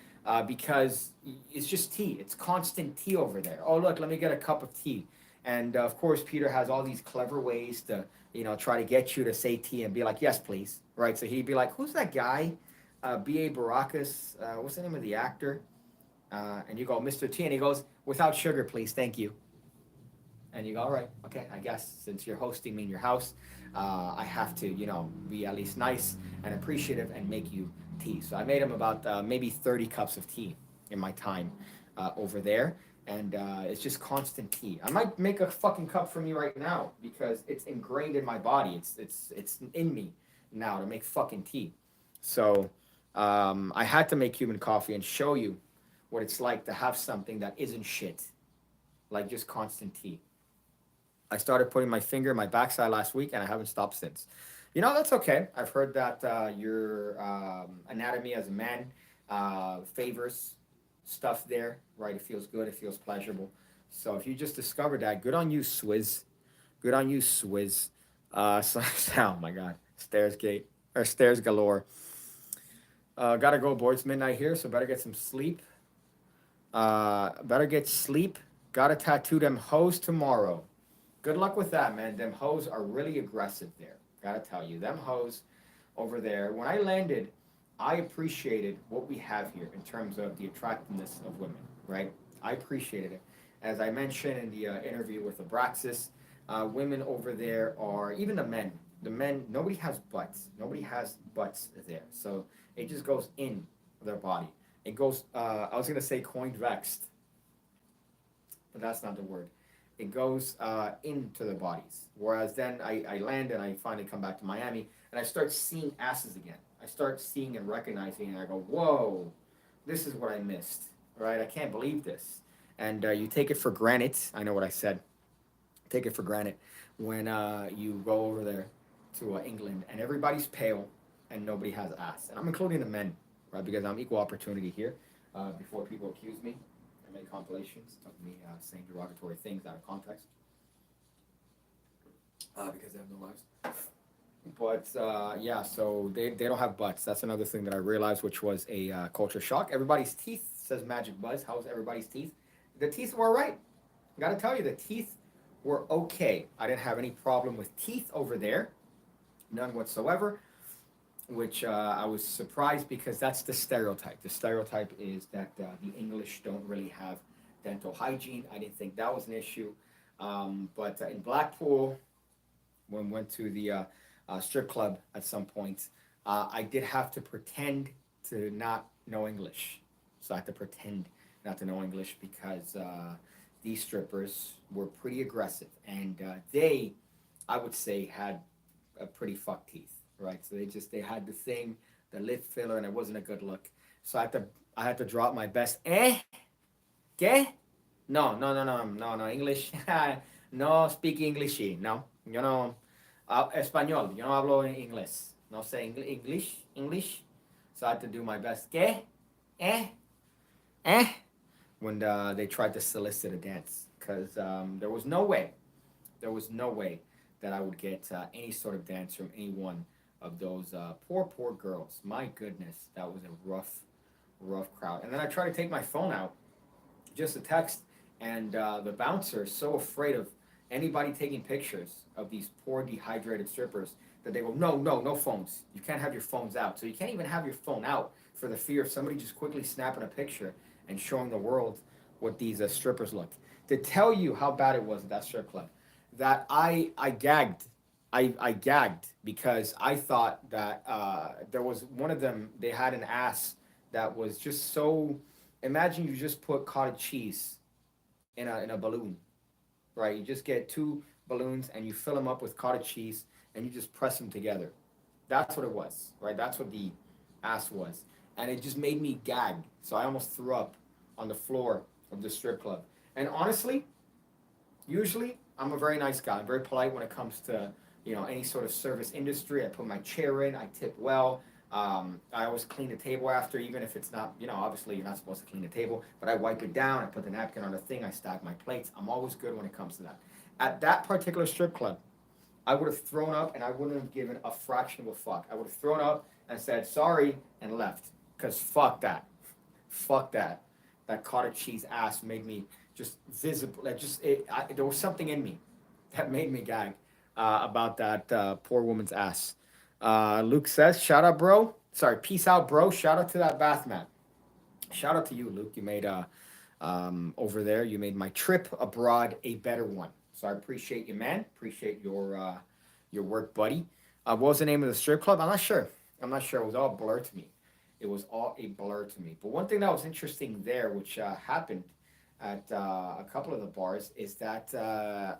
Because it's just tea. It's constant tea over there. Oh, look, let me get a cup of tea. And of course, Peter has all these clever ways to, try to get you to say tea and be like, yes, please. Right? So he'd be like, who's that guy B.A. Baracus, what's the name of the actor? And you go, Mr. T, and he goes, without sugar, please, thank you. And you go, all right, okay, I guess since you're hosting me in your house, I have to, be at least nice and appreciative and make you tea. So I made him about maybe 30 cups of tea in my time over there. And it's just constant tea. I might make a fucking cup for me right now because it's ingrained in my body. It's in me now to make fucking tea. So I had to make Cuban coffee and show you what it's like to have something that isn't shit, like just constant tea. I started putting my finger in my backside last week, and I haven't stopped since. That's okay. I've heard that your anatomy as a man favors stuff there, right? It feels good. It feels pleasurable. So if you just discovered that, good on you, Swizz. Good on you, Swizz. So, oh my God, stairs gate or stairs galore. Gotta go, boys. Midnight here, so better get some sleep. Better get sleep. Gotta tattoo them hoes tomorrow. Good luck with that, man. Them hoes are really aggressive there. Gotta tell you, them hoes over there. When I landed, I appreciated what we have here in terms of the attractiveness of women, right? I appreciated it. As I mentioned in the interview with Abraxas, women over there are, even the men, nobody has butts. Nobody has butts there. So it just goes in their body. It goes, I was going to say coined vexed, but that's not the word. It goes into their bodies. Whereas then I land and I finally come back to Miami and I start seeing asses again. I start seeing and recognizing and I go, whoa, this is what I missed, right? I can't believe this. And you take it for granted. I know what I said. Take it for granted when you go over there to England and everybody's pale and nobody has ass. And I'm including the men, right? Because I'm equal opportunity here. Before people accuse me, I make compilations of me saying derogatory things out of context because they have no lives. But yeah, so they don't have butts. That's another thing that I realized, which was a culture shock. Everybody's teeth, says Magic Buzz. How's everybody's teeth? The teeth were all right. I gotta tell you, the teeth were okay. I didn't have any problem with teeth over there, none whatsoever. Which I was surprised because that's the stereotype. The stereotype is that the English don't really have dental hygiene. I didn't think that was an issue. But in Blackpool, when we went to the strip club at some point, I did have to pretend to not know English. So I had to pretend not to know English because these strippers were pretty aggressive. And they, I would say, had a pretty fucked teeth, right? So they had the thing, the lip filler, and it wasn't a good look. So I had to drop my best. ¿Qué? No, no, no, no, no, no, English. No speak English. No, español. Yo no hablo inglés. No sé English. So I had to do my best. ¿Qué? Eh? Eh? When they tried to solicit a dance, because there was no way that I would get any sort of dance from any one of those poor girls. My goodness, that was a rough crowd. And then I tried to take my phone out, just a text, and the bouncer is so afraid of anybody taking pictures of these poor dehydrated strippers that they go, no phones. You can't have your phones out. So you can't even have your phone out for the fear of somebody just quickly snapping a picture and showing the world what these strippers look. To tell you how bad it was at that strip club, that I gagged. I gagged because I thought that there was one of them. They had an ass that was just so. Imagine you just put cottage cheese in a balloon, right? You just get two balloons and you fill them up with cottage cheese and you just press them together. That's what it was, right? That's what the ass was, and it just made me gag. So I almost threw up on the floor of the strip club. And honestly, usually I'm a very nice guy. I'm very polite when it comes to any sort of service industry. I put my chair in. I tip well. I always clean the table after, even if it's not, obviously you're not supposed to clean the table, but I wipe it down. I put the napkin on the thing. I stack my plates. I'm always good when it comes to that. At that particular strip club, I would have thrown up and I wouldn't have given a fraction of a fuck. I would have thrown up and said sorry and left. Because fuck that. Fuck that. That cottage cheese ass made me just visible. There was something in me that made me gag about that poor woman's ass. Luke says, shout out, bro. Sorry, peace out, bro. Shout out to that bath mat. Shout out to you, Luke. You made over there. You made my trip abroad a better one. So I appreciate you, man. Appreciate your work, buddy. What was the name of the strip club? I'm not sure. I'm not sure. It was all blur to me. It was all a blur to me. But one thing that was interesting there, which happened at a couple of the bars, is that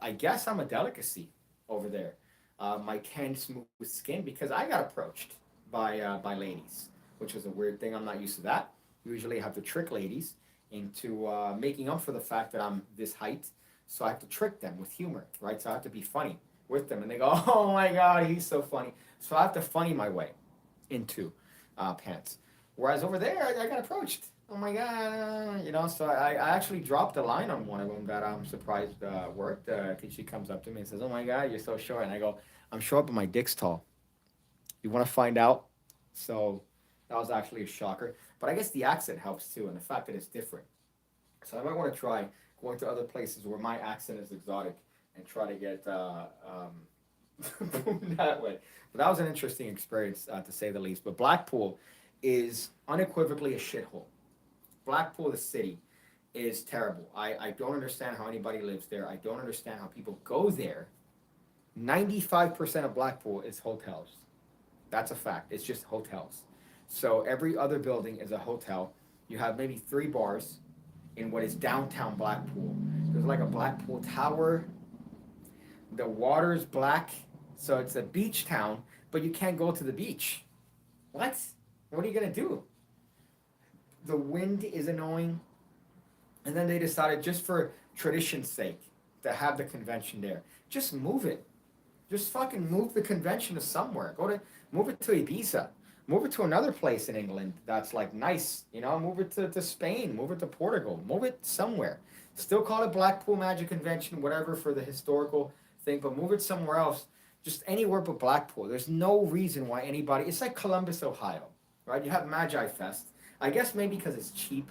I guess I'm a delicacy over there. My tan, smooth skin, because I got approached by ladies, which was a weird thing. I'm not used to that. Usually, I have to trick ladies into making up for the fact that I'm this height. So I have to trick them with humor, right? So I have to be funny with them, and they go, "Oh my God, he's so funny." So I have to funny my way into pants. Whereas over there, I got approached. Oh my God, you know. So I actually dropped a line on one of them that I'm surprised worked. She comes up to me and says, "Oh my God, you're so short," and I go, "I'm short, but my dick's tall. You want to find out?" So that was actually a shocker. But I guess the accent helps too, and the fact that it's different. So I might want to try going to other places where my accent is exotic and try to get that way. But that was an interesting experience to say the least. But Blackpool is unequivocally a shithole. Blackpool, the city, is terrible. I don't understand how anybody lives there. I don't understand how people go there. 95% of Blackpool is hotels. That's a fact. It's just hotels. So every other building is a hotel. You have maybe three bars in what is downtown Blackpool. There's like a Blackpool Tower. The water's black, so it's a beach town, but you can't go to the beach. What? What are you gonna do? The wind is annoying. And then they decided, just for tradition's sake, to have the convention there. Just move it. Just fucking move the convention to somewhere. Move it to Ibiza. Move it to another place in England that's like nice. You know, move it to Spain. Move it to Portugal. Move it somewhere. Still call it Blackpool Magic Convention, whatever, for the historical thing, but move it somewhere else. Just anywhere but Blackpool. There's no reason why anybody. It's like Columbus, Ohio, right? You have Magi Fest. I guess maybe because it's cheap.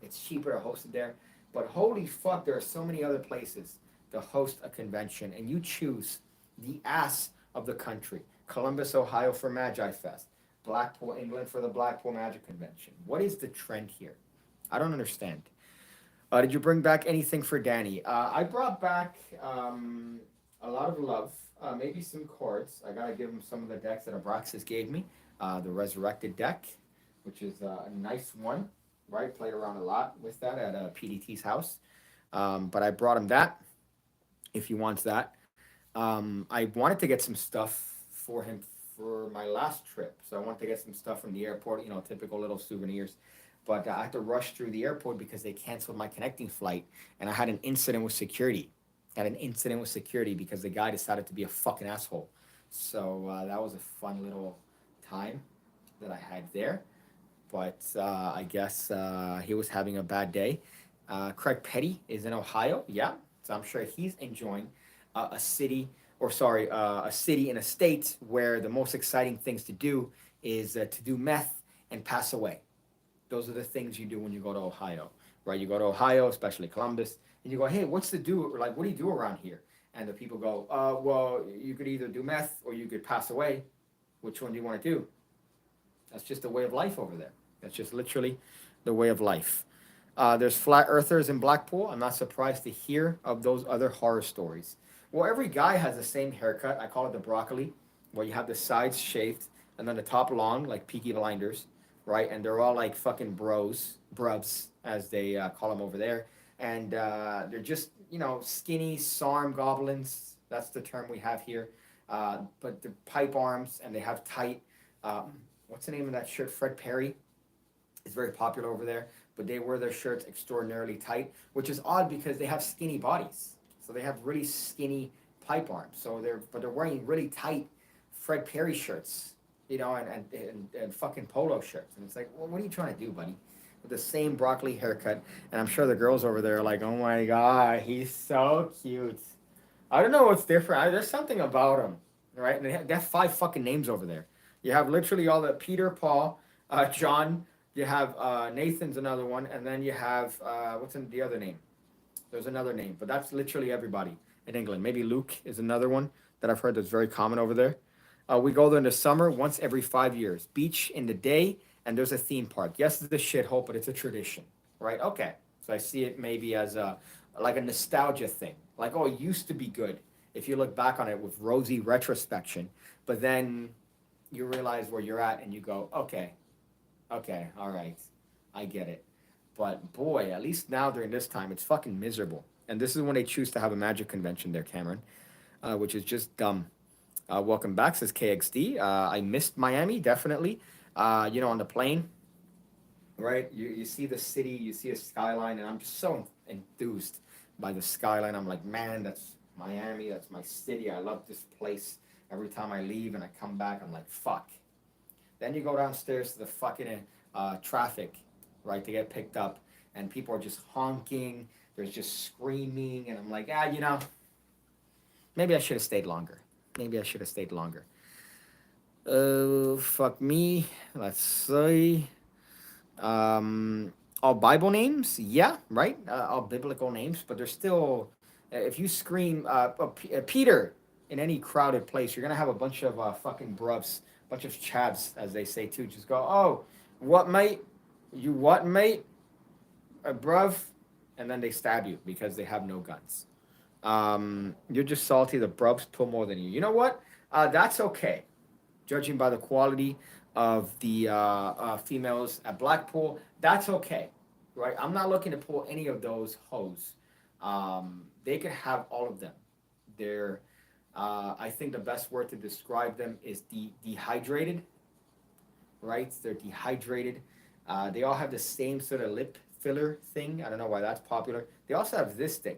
It's cheaper to host it there. But holy fuck, there are so many other places to host a convention, and you choose the ass of the country. Columbus, Ohio for Magi Fest. Blackpool, England for the Blackpool Magic Convention. What is the trend here? I don't understand. Did you bring back anything for Danny? I brought back a lot of love, maybe some cards. I gotta give him some of the decks that Abraxas gave me. The Resurrected deck, which is a nice one, right? Played around a lot with that at PDT's house. But I brought him that if he wants that. I wanted to get some stuff for him for my last trip. So I wanted to get some stuff from the airport, you know, typical little souvenirs. But I had to rush through the airport because they canceled my connecting flight. And I had an incident with security. Because the guy decided to be a fucking asshole. So that was a fun little time that I had there. But I guess he was having a bad day. Craig Petty is in Ohio. Yeah. So I'm sure he's enjoying a city, a city in a state where the most exciting things to do is to do meth and pass away. Those are the things you do when you go to Ohio, right? You go to Ohio, especially Columbus, and you go, hey, what's the do? Like, what do you do around here? And the people go, well, you could either do meth or you could pass away. Which one do you want to do? That's just the way of life over there. That's just literally the way of life. There's flat earthers in Blackpool. I'm not surprised to hear of those other horror stories. Well, every guy has the same haircut. I call it the broccoli, where you have the sides shaved and then the top long, like Peaky Blinders, right? And they're all like fucking brubs, as they call them over there. And they're just, you know, skinny SARM goblins. That's the term we have here. But the pipe arms, and they have tight, what's the name of that shirt? Fred Perry is very popular over there. But they wear their shirts extraordinarily tight, which is odd because they have skinny bodies. So they have really skinny pipe arms. So they're wearing really tight Fred Perry shirts, you know, and fucking polo shirts. And it's like, well, what are you trying to do, buddy? With the same broccoli haircut. And I'm sure the girls over there are like, oh my God, he's so cute. I don't know what's different. There's something about him, right? And they have 5 fucking names over there. You have literally all the Peter, Paul, John. You have Nathan's another one, and then you have what's the other name? There's another name, but that's literally everybody in England. Maybe Luke is another one that I've heard that's very common over there. We go there in the summer once every 5 years. Beach in the day, and there's a theme park. Yes, it's a shithole, but it's a tradition, right? Okay. So I see it maybe as a like a nostalgia thing. Like, oh, it used to be good. If you look back on it with rosy retrospection, but then you realize where you're at and you go, okay, okay, all right, I get it. But boy, at least now during this time, it's fucking miserable. And this is when they choose to have a magic convention there, Cameron, which is just dumb. Welcome back, says KXD. I missed Miami, definitely. On the plane, right? You see the city, you see a skyline, and I'm just so enthused by the skyline. I'm like, man, that's Miami, that's my city. I love this place. Every time I leave and I come back, I'm like, fuck. Then you go downstairs to the fucking traffic, right, to get picked up, and people are just honking. There's just screaming, and I'm like, maybe I should have stayed longer. Maybe I should have stayed longer. Fuck me. Let's see. All Bible names, yeah, right. All biblical names, but they're still. If you scream Peter in any crowded place, you're gonna have a bunch of fucking bruvs, bunch of chads, as they say too. Just go, oh, what mate? You what mate? Bruv, and then they stab you because they have no guns. You're just salty. The brubs pull more than you. You know what? That's okay. Judging by the quality of the females at Blackpool, that's okay, right? I'm not looking to pull any of those hoes. They could have all of them. They're, I think the best word to describe them is dehydrated, right? They're dehydrated. They all have the same sort of lip filler thing. I don't know why that's popular. They also have this thing.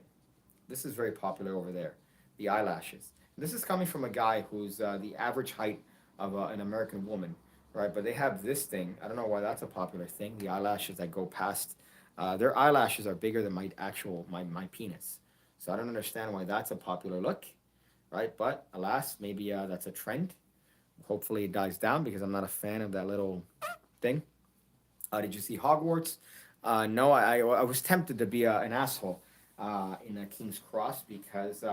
This is very popular over there, the eyelashes. This is coming from a guy who's the average height of an American woman, right? But they have this thing. I don't know why that's a popular thing. The eyelashes that go past, their eyelashes are bigger than my penis. So I don't understand why that's a popular look, right? But alas, maybe that's a trend. Hopefully it dies down because I'm not a fan of that little thing. Did you see Hogwarts? No, I was tempted to be an asshole in King's Cross because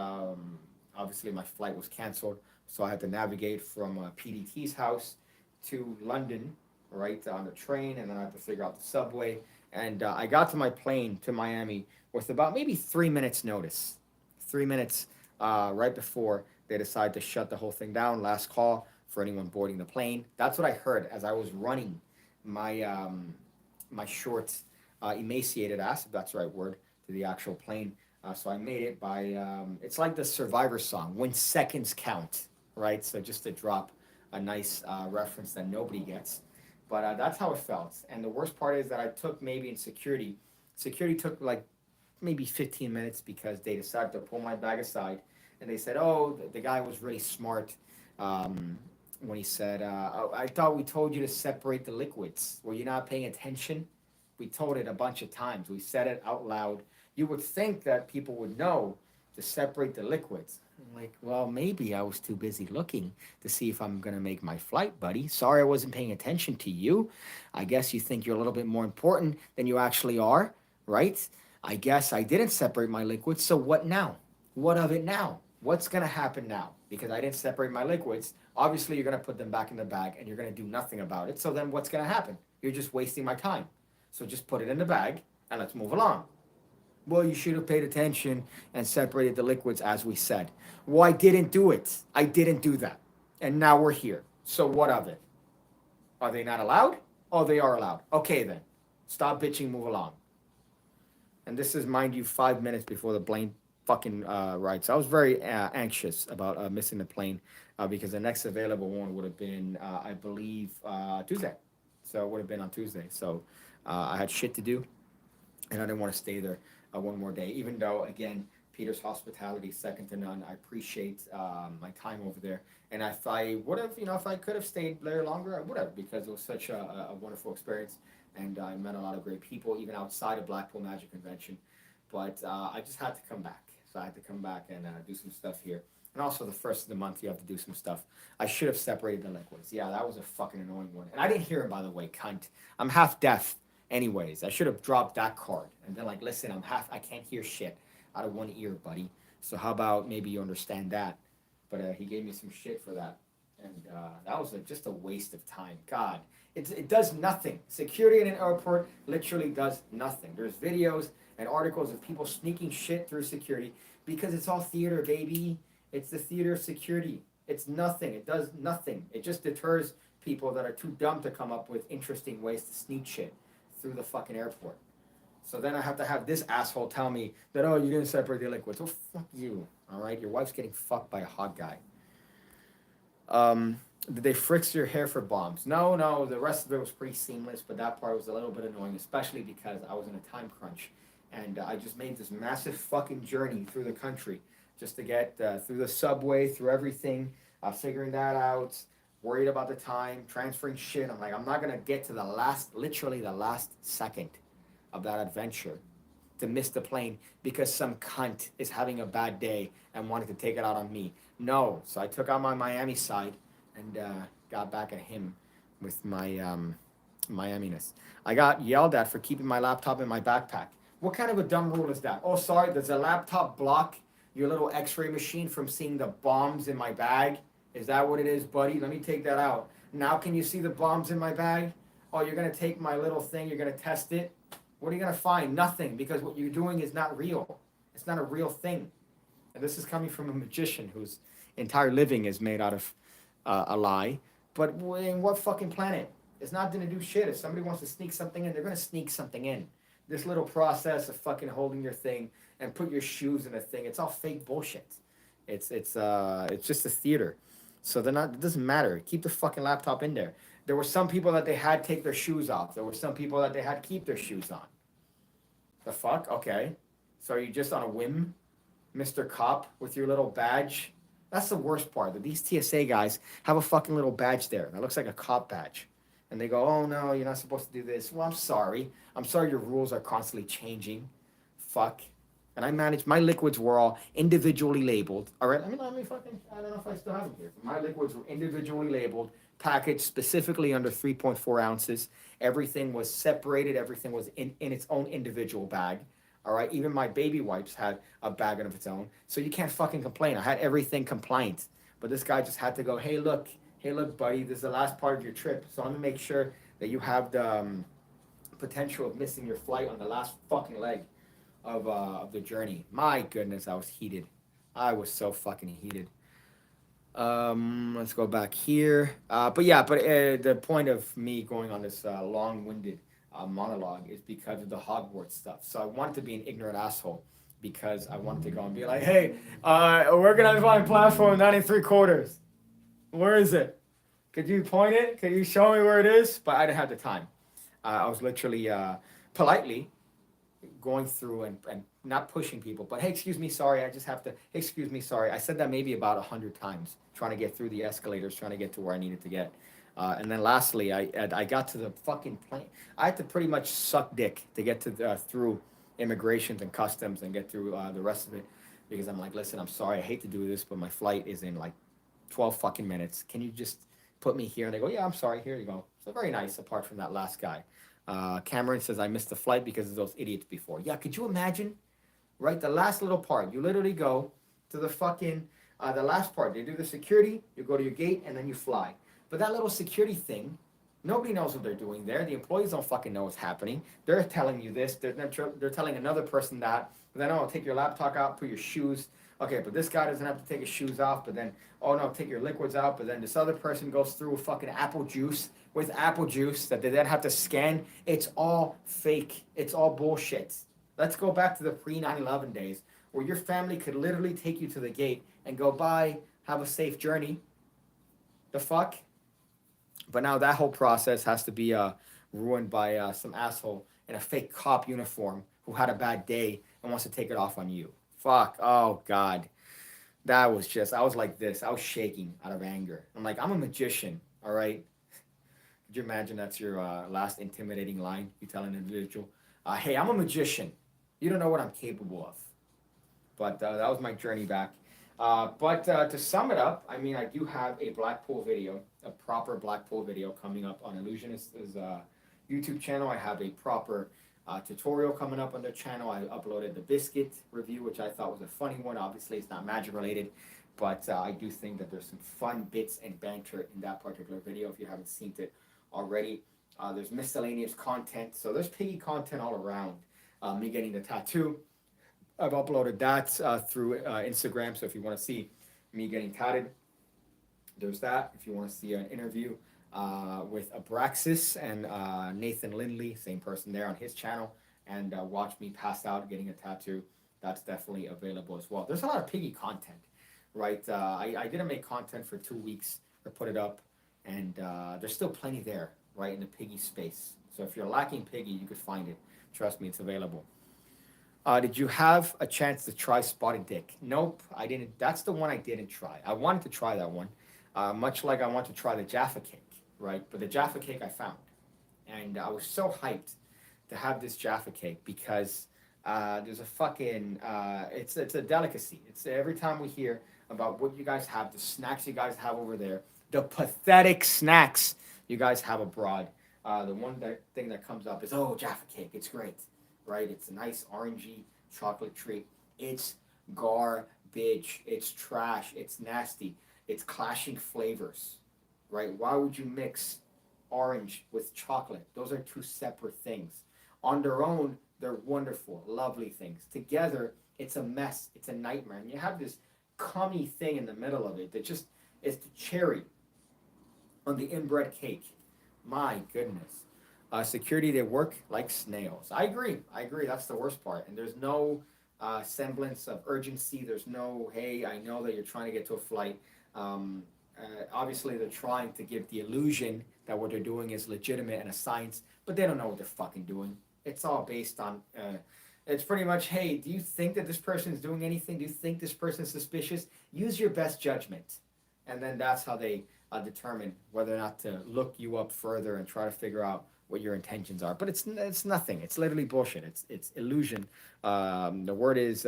obviously my flight was canceled, so I had to navigate from PDT's house to London, right, on the train, and then I had to figure out the subway. And I got to my plane to Miami with about maybe 3 minutes notice. 3 minutes right before they decided to shut the whole thing down. Last call for anyone boarding the plane. That's what I heard as I was running my my short, emaciated ass, if that's the right word, to the actual plane. So I made it by, it's like the Survivor song, when seconds count, right? So just to drop a nice reference that nobody gets. But that's how it felt. And the worst part is that I took maybe in security took like maybe 15 minutes because they decided to pull my bag aside. And they said, oh, the guy was really smart when he said, oh, I thought we told you to separate the liquids. Were you not paying attention? We told it a bunch of times. We said it out loud. You would think that people would know to separate the liquids. I'm like, well, maybe I was too busy looking to see if I'm going to make my flight, buddy. Sorry I wasn't paying attention to you. I guess you think you're a little bit more important than you actually are, right? I guess I didn't separate my liquids, so what now? What of it now? What's going to happen now? Because I didn't separate my liquids, obviously you're going to put them back in the bag and you're going to do nothing about it. So then what's going to happen? You're just wasting my time. So just put it in the bag and let's move along. Well, you should have paid attention and separated the liquids as we said. Well, I didn't do it. I didn't do that. And now we're here. So what of it? Are they not allowed? Oh, they are allowed. Okay then. Stop bitching, move along. And this is, mind you, 5 minutes before the plane fucking ride. So I was very anxious about missing the plane because the next available one would have been, I believe, Tuesday. So it would have been on Tuesday. So I had shit to do, and I didn't want to stay there one more day. Even though, again, Peter's hospitality second to none. I appreciate my time over there. And if I would have, if I could have stayed there longer, I would have, because it was such a wonderful experience. And I met a lot of great people, even outside of Blackpool Magic Convention. But I just had to come back. So I had to come back and do some stuff here. And also the first of the month, you have to do some stuff. I should have separated the liquids. Yeah, that was a fucking annoying one. And I didn't hear it, by the way, cunt. I'm half deaf anyways. I should have dropped that card. And then, like, listen, I can't hear shit out of one ear, buddy. So how about maybe you understand that? But he gave me some shit for that. And that was just a waste of time. God, it does nothing. Security in an airport literally does nothing. There's videos and articles of people sneaking shit through security because it's all theater, baby. It's the theater of security. It's nothing. It does nothing. It just deters people that are too dumb to come up with interesting ways to sneak shit through the fucking airport. So then I have to have this asshole tell me that, oh, you didn't separate the liquids. Oh, fuck you. All right? Your wife's getting fucked by a hot guy. Did they fix your hair for bombs? No, no. The rest of it was pretty seamless, but that part was a little bit annoying, especially because I was in a time crunch, and I just made this massive fucking journey through the country just to get through the subway, through everything, figuring that out. Worried about the time, transferring shit. I'm like, I'm not gonna get to the last, literally the last second of that adventure to miss the plane because some cunt is having a bad day and wanted to take it out on me. No, so I took out my Miami side and got back at him with my Miami-ness. I got yelled at for keeping my laptop in my backpack. What kind of a dumb rule is that? Oh, sorry, does a laptop block your little x-ray machine from seeing the bombs in my bag? Is that what it is, buddy? Let me take that out. Now can you see the bombs in my bag? Oh, you're going to take my little thing, you're going to test it? What are you going to find? Nothing, because what you're doing is not real. It's not a real thing. And this is coming from a magician whose entire living is made out of a lie. But in what fucking planet? It's not going to do shit. If somebody wants to sneak something in, they're going to sneak something in. This little process of fucking holding your thing and put your shoes in a thing, it's all fake bullshit. It's just a theater. So they're not. It doesn't matter. Keep the fucking laptop in there. There were some people that they had take their shoes off. There were some people that they had keep their shoes on. The fuck? Okay. So are you just on a whim, Mr. Cop, with your little badge? That's the worst part. That these TSA guys have a fucking little badge there that looks like a cop badge. And they go, oh no, you're not supposed to do this. Well, I'm sorry. I'm sorry your rules are constantly changing. Fuck. And I managed, my liquids were all individually labeled. All right, let me fucking, I don't know if I still have them here. My liquids were individually labeled, packaged specifically under 3.4 ounces. Everything was separated. Everything was in its own individual bag. All right, even my baby wipes had a bag of its own. So you can't fucking complain. I had everything compliant. But this guy just had to go, hey, look, buddy, this is the last part of your trip. So I'm gonna make sure that you have the potential of missing your flight on the last fucking leg of the journey. My goodness, I was heated. I was so fucking heated. Let's go back here. But the point of me going on this long-winded monologue is because of the Hogwarts stuff. So I wanted to be an ignorant asshole because I wanted to go and be like, hey, we're gonna find platform 9 3/4. Where is it? Could you point it? Could you show me where it is? But I didn't have the time. I was literally politely going through and not pushing people, but hey, excuse me, sorry, I just have to, hey, excuse me, sorry. I said that maybe about 100 times, trying to get through the escalators, trying to get to where I needed to get. And then lastly, I got to the fucking plane. I had to pretty much suck dick to get to through immigrations and customs and get through the rest of it because I'm like, listen, I'm sorry, I hate to do this, but my flight is in like 12 fucking minutes. Can you just put me here? And they go, yeah, I'm sorry, here you go. So very nice, apart from that last guy. Cameron says, I missed the flight because of those idiots before. Yeah, could you imagine? Right, the last little part. You literally go to the fucking, the last part. They do the security, you go to your gate, and then you fly. But that little security thing, nobody knows what they're doing there. The employees don't fucking know what's happening. They're telling you this. They're telling another person that. But then, oh, take your laptop out, put your shoes. Okay, but this guy doesn't have to take his shoes off. But then, oh no, take your liquids out. But then this other person goes through fucking apple juice with apple juice that they then have to scan. It's all fake. It's all bullshit. Let's go back to the pre 9/11 days where your family could literally take you to the gate and go, bye, have a safe journey. The fuck? But now that whole process has to be ruined by some asshole in a fake cop uniform who had a bad day and wants to take it off on you. Fuck. Oh, God. That was just, I was like this. I was shaking out of anger. I'm like, I'm a magician, all right? Could you imagine that's your last intimidating line you tell an individual? Hey, I'm a magician. You don't know what I'm capable of. But that was my journey back. But to sum it up, I mean, I do have a Blackpool video, a proper Blackpool video coming up on Illusionist's YouTube channel. I have a proper tutorial coming up on their channel. I uploaded the Biscuit review, which I thought was a funny one. Obviously, it's not magic related. But I do think that there's some fun bits and banter in that particular video if you haven't seen it already. There's miscellaneous content, so there's piggy content all around. Me getting the tattoo, I've uploaded that through Instagram, so if you want to see me getting tatted, there's that. If you want to see an interview with Abraxas and Nathan Lindley, same person there on his channel, and watch me pass out getting a tattoo, that's definitely available as well. There's a lot of piggy content, right? I didn't make content for 2 weeks or put it up, and there's still plenty there, right, in the piggy space. So if you're lacking piggy, you could find it. Trust me, it's available. Did you have a chance to try spotted dick? Nope, I didn't. That's the one I didn't try. I wanted to try that one, much like I want to try the Jaffa cake, right? But the Jaffa cake I found, and I was so hyped to have this Jaffa cake because there's a fucking it's a delicacy. It's every time we hear about what you guys have, the snacks you guys have over there, the pathetic snacks you guys have abroad. Thing that comes up is, oh, Jaffa cake, it's great, right? It's a nice orangey chocolate treat. It's garbage. It's trash. It's nasty. It's clashing flavors, right? Why would you mix orange with chocolate? Those are two separate things. On their own, they're wonderful, lovely things. Together, it's a mess. It's a nightmare. And you have this cummy thing in the middle of it that just is the cherry on the inbred cake. My goodness. Security, they work like snails. I agree. That's the worst part. And there's no semblance of urgency. There's no, hey, I know that you're trying to get to a flight. Obviously, they're trying to give the illusion that what they're doing is legitimate and a science, but they don't know what they're fucking doing. It's all based on, it's pretty much, hey, do you think that this person is doing anything? Do you think this person is suspicious? Use your best judgment. And then that's how they determine whether or not to look you up further and try to figure out what your intentions are. But it's nothing. It's literally bullshit. It's illusion. The word is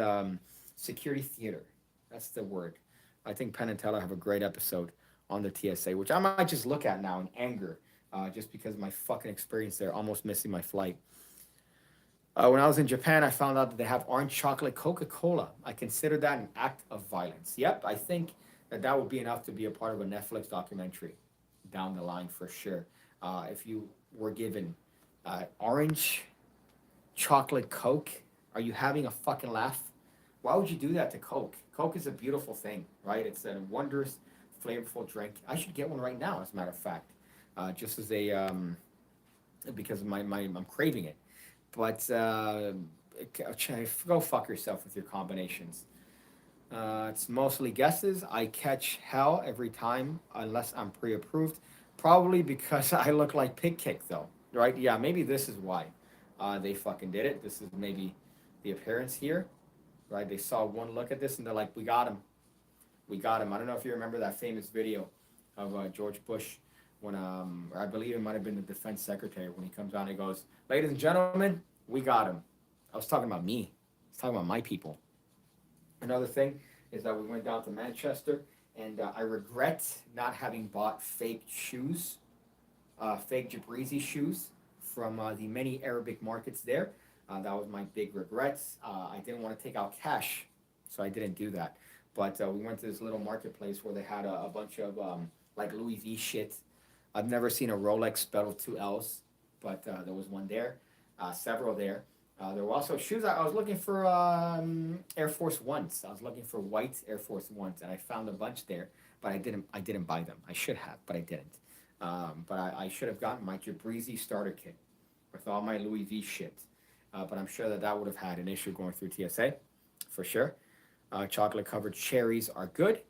security theater. That's the word. I think Penn and Teller have a great episode on the TSA, which I might just look at now in anger, just because of my fucking experience there, almost missing my flight. When I was in Japan, I found out that they have orange chocolate Coca-Cola. I consider that an act of violence. Yep, I think that would be enough to be a part of a Netflix documentary down the line for sure. If you were given orange chocolate Coke, are you having a fucking laugh? Why would you do that to Coke? Coke is a beautiful thing, right? It's a wondrous, flavorful drink. I should get one right now, as a matter of fact, just as a because of I'm craving it. But go fuck yourself with your combinations. It's mostly guesses. I catch hell every time unless I'm pre-approved. Probably because I look like PigCake, though, right? Yeah, maybe this is why they fucking did it. This is maybe the appearance here, right? They saw one look at this and they're like, we got him. We got him. I don't know if you remember that famous video of George Bush when, I believe it might have been the defense secretary, when he comes on and he goes, ladies and gentlemen, we got him. I was talking about me. I was talking about my people. Another thing is that we went down to Manchester, and I regret not having bought fake shoes, fake Jabrizi shoes from the many Arabic markets there. That was my big regret. I didn't want to take out cash, so I didn't do that. But we went to this little marketplace where they had a bunch of like Louis V shit. I've never seen a Rolex spelled with two L's, but there was one there, several there. There were also shoes. I was looking for Air Force Ones. I was looking for white Air Force Ones, and I found a bunch there, but I didn't buy them. I should have, but I didn't. But I should have gotten my Jabrizi starter kit with all my Louis V shit. But I'm sure that would have had an issue going through TSA, for sure. Chocolate-covered cherries are good.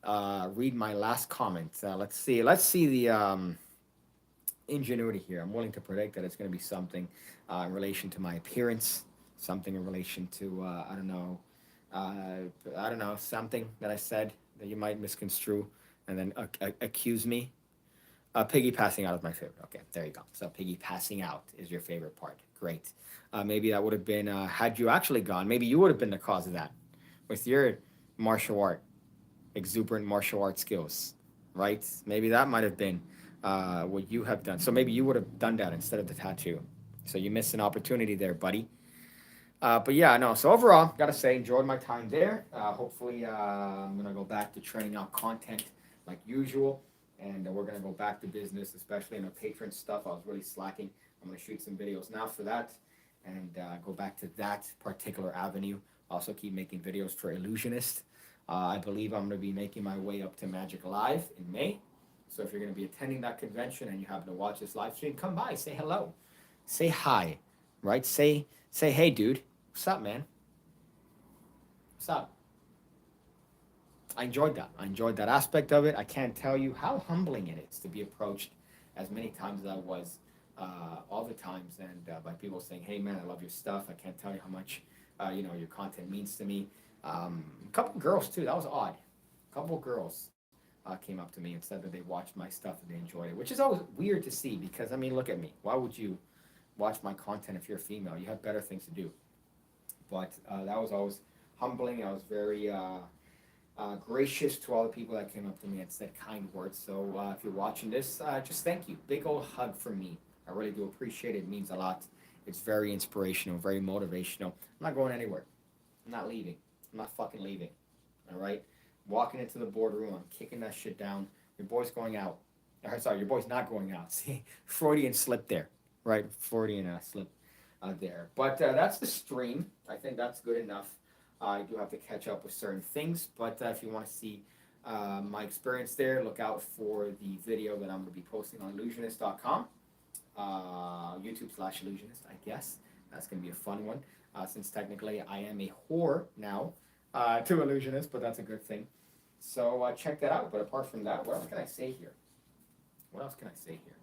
Read my last comment. Let's see the ingenuity here. I'm willing to predict that it's going to be something in relation to my appearance, something in relation to I don't know, something that I said that you might misconstrue and then accuse me. Piggy passing out is my favorite. Okay, there you go. So Piggy passing out is your favorite part. Great. Maybe that would have been had you actually gone. Maybe you would have been the cause of that with your exuberant martial art skills, right? Maybe that might have been what you have done. So maybe you would have done that instead of the tattoo. So you missed an opportunity there, buddy. But yeah, no. So overall, gotta say, enjoyed my time there. Hopefully, I'm gonna go back to churning out content like usual, and we're gonna go back to business, especially in the patron stuff. I was really slacking. I'm gonna shoot some videos now for that, and go back to that particular avenue. Also, keep making videos for Illusionist. I believe I'm gonna be making my way up to Magic Live in May. So if you're gonna be attending that convention and you happen to watch this live stream, come by, say hello, say hi, right? Say hey, dude. What's up, man? What's up? I enjoyed that. I enjoyed that aspect of it. I can't tell you how humbling it is to be approached as many times as I was, all the times, and by people saying, "Hey, man, I love your stuff. I can't tell you how much, your content means to me." A couple girls too. That was odd. A couple girls came up to me and said that they watched my stuff and they enjoyed it, which is always weird to see because I mean, look at me. Why would you watch my content if you're female? You have better things to do. But that was always humbling. I was very gracious to all the people that came up to me and said kind words. So if you're watching this, just thank you. Big old hug from me. I really do appreciate it. It means a lot. It's very inspirational, very motivational. I'm not going anywhere. I'm not leaving. I'm not fucking leaving. All right? Walking into the boardroom, I'm kicking that shit down. Your boy's going out. Sorry, your boy's not going out. See, Freudian slip there, right? Freudian slip there. But that's the stream. I think that's good enough. I do have to catch up with certain things, but if you want to see my experience there, look out for the video that I'm going to be posting on illusionist.com, YouTube/illusionist, I guess. That's going to be a fun one, since technically I am a whore now to illusionist, but that's a good thing. So check that out. But apart from that, what else can I say here? What else can I say here?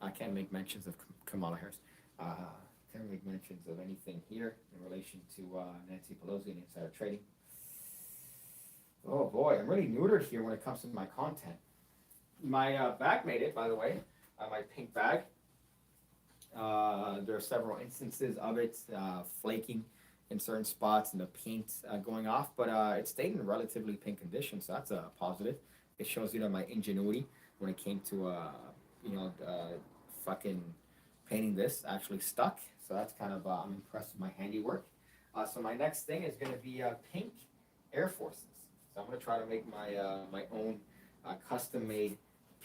I can't make mentions of Kamala Harris. Can't make mentions of anything here in relation to Nancy Pelosi and insider trading. Oh boy, I'm really neutered here when it comes to my content. My bag made it, by the way. My pink bag. There are several instances of it flaking in certain spots and the paint going off, but it stayed in relatively pink condition, so that's a positive. It shows my ingenuity when it came to fucking painting this actually stuck. So that's kind of I'm impressed with my handiwork. So my next thing is going to be pink Air Forces. So I'm going to try to make my own custom made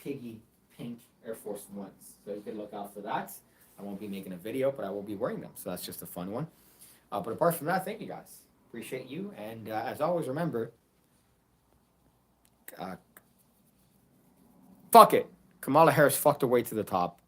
piggy pink Air Force Ones. So you can look out for that. I won't be making a video, but I will be wearing them. So that's just a fun one. But apart from that, thank you guys. Appreciate you. And as always, remember, fuck it. Kamala Harris fucked her way to the top.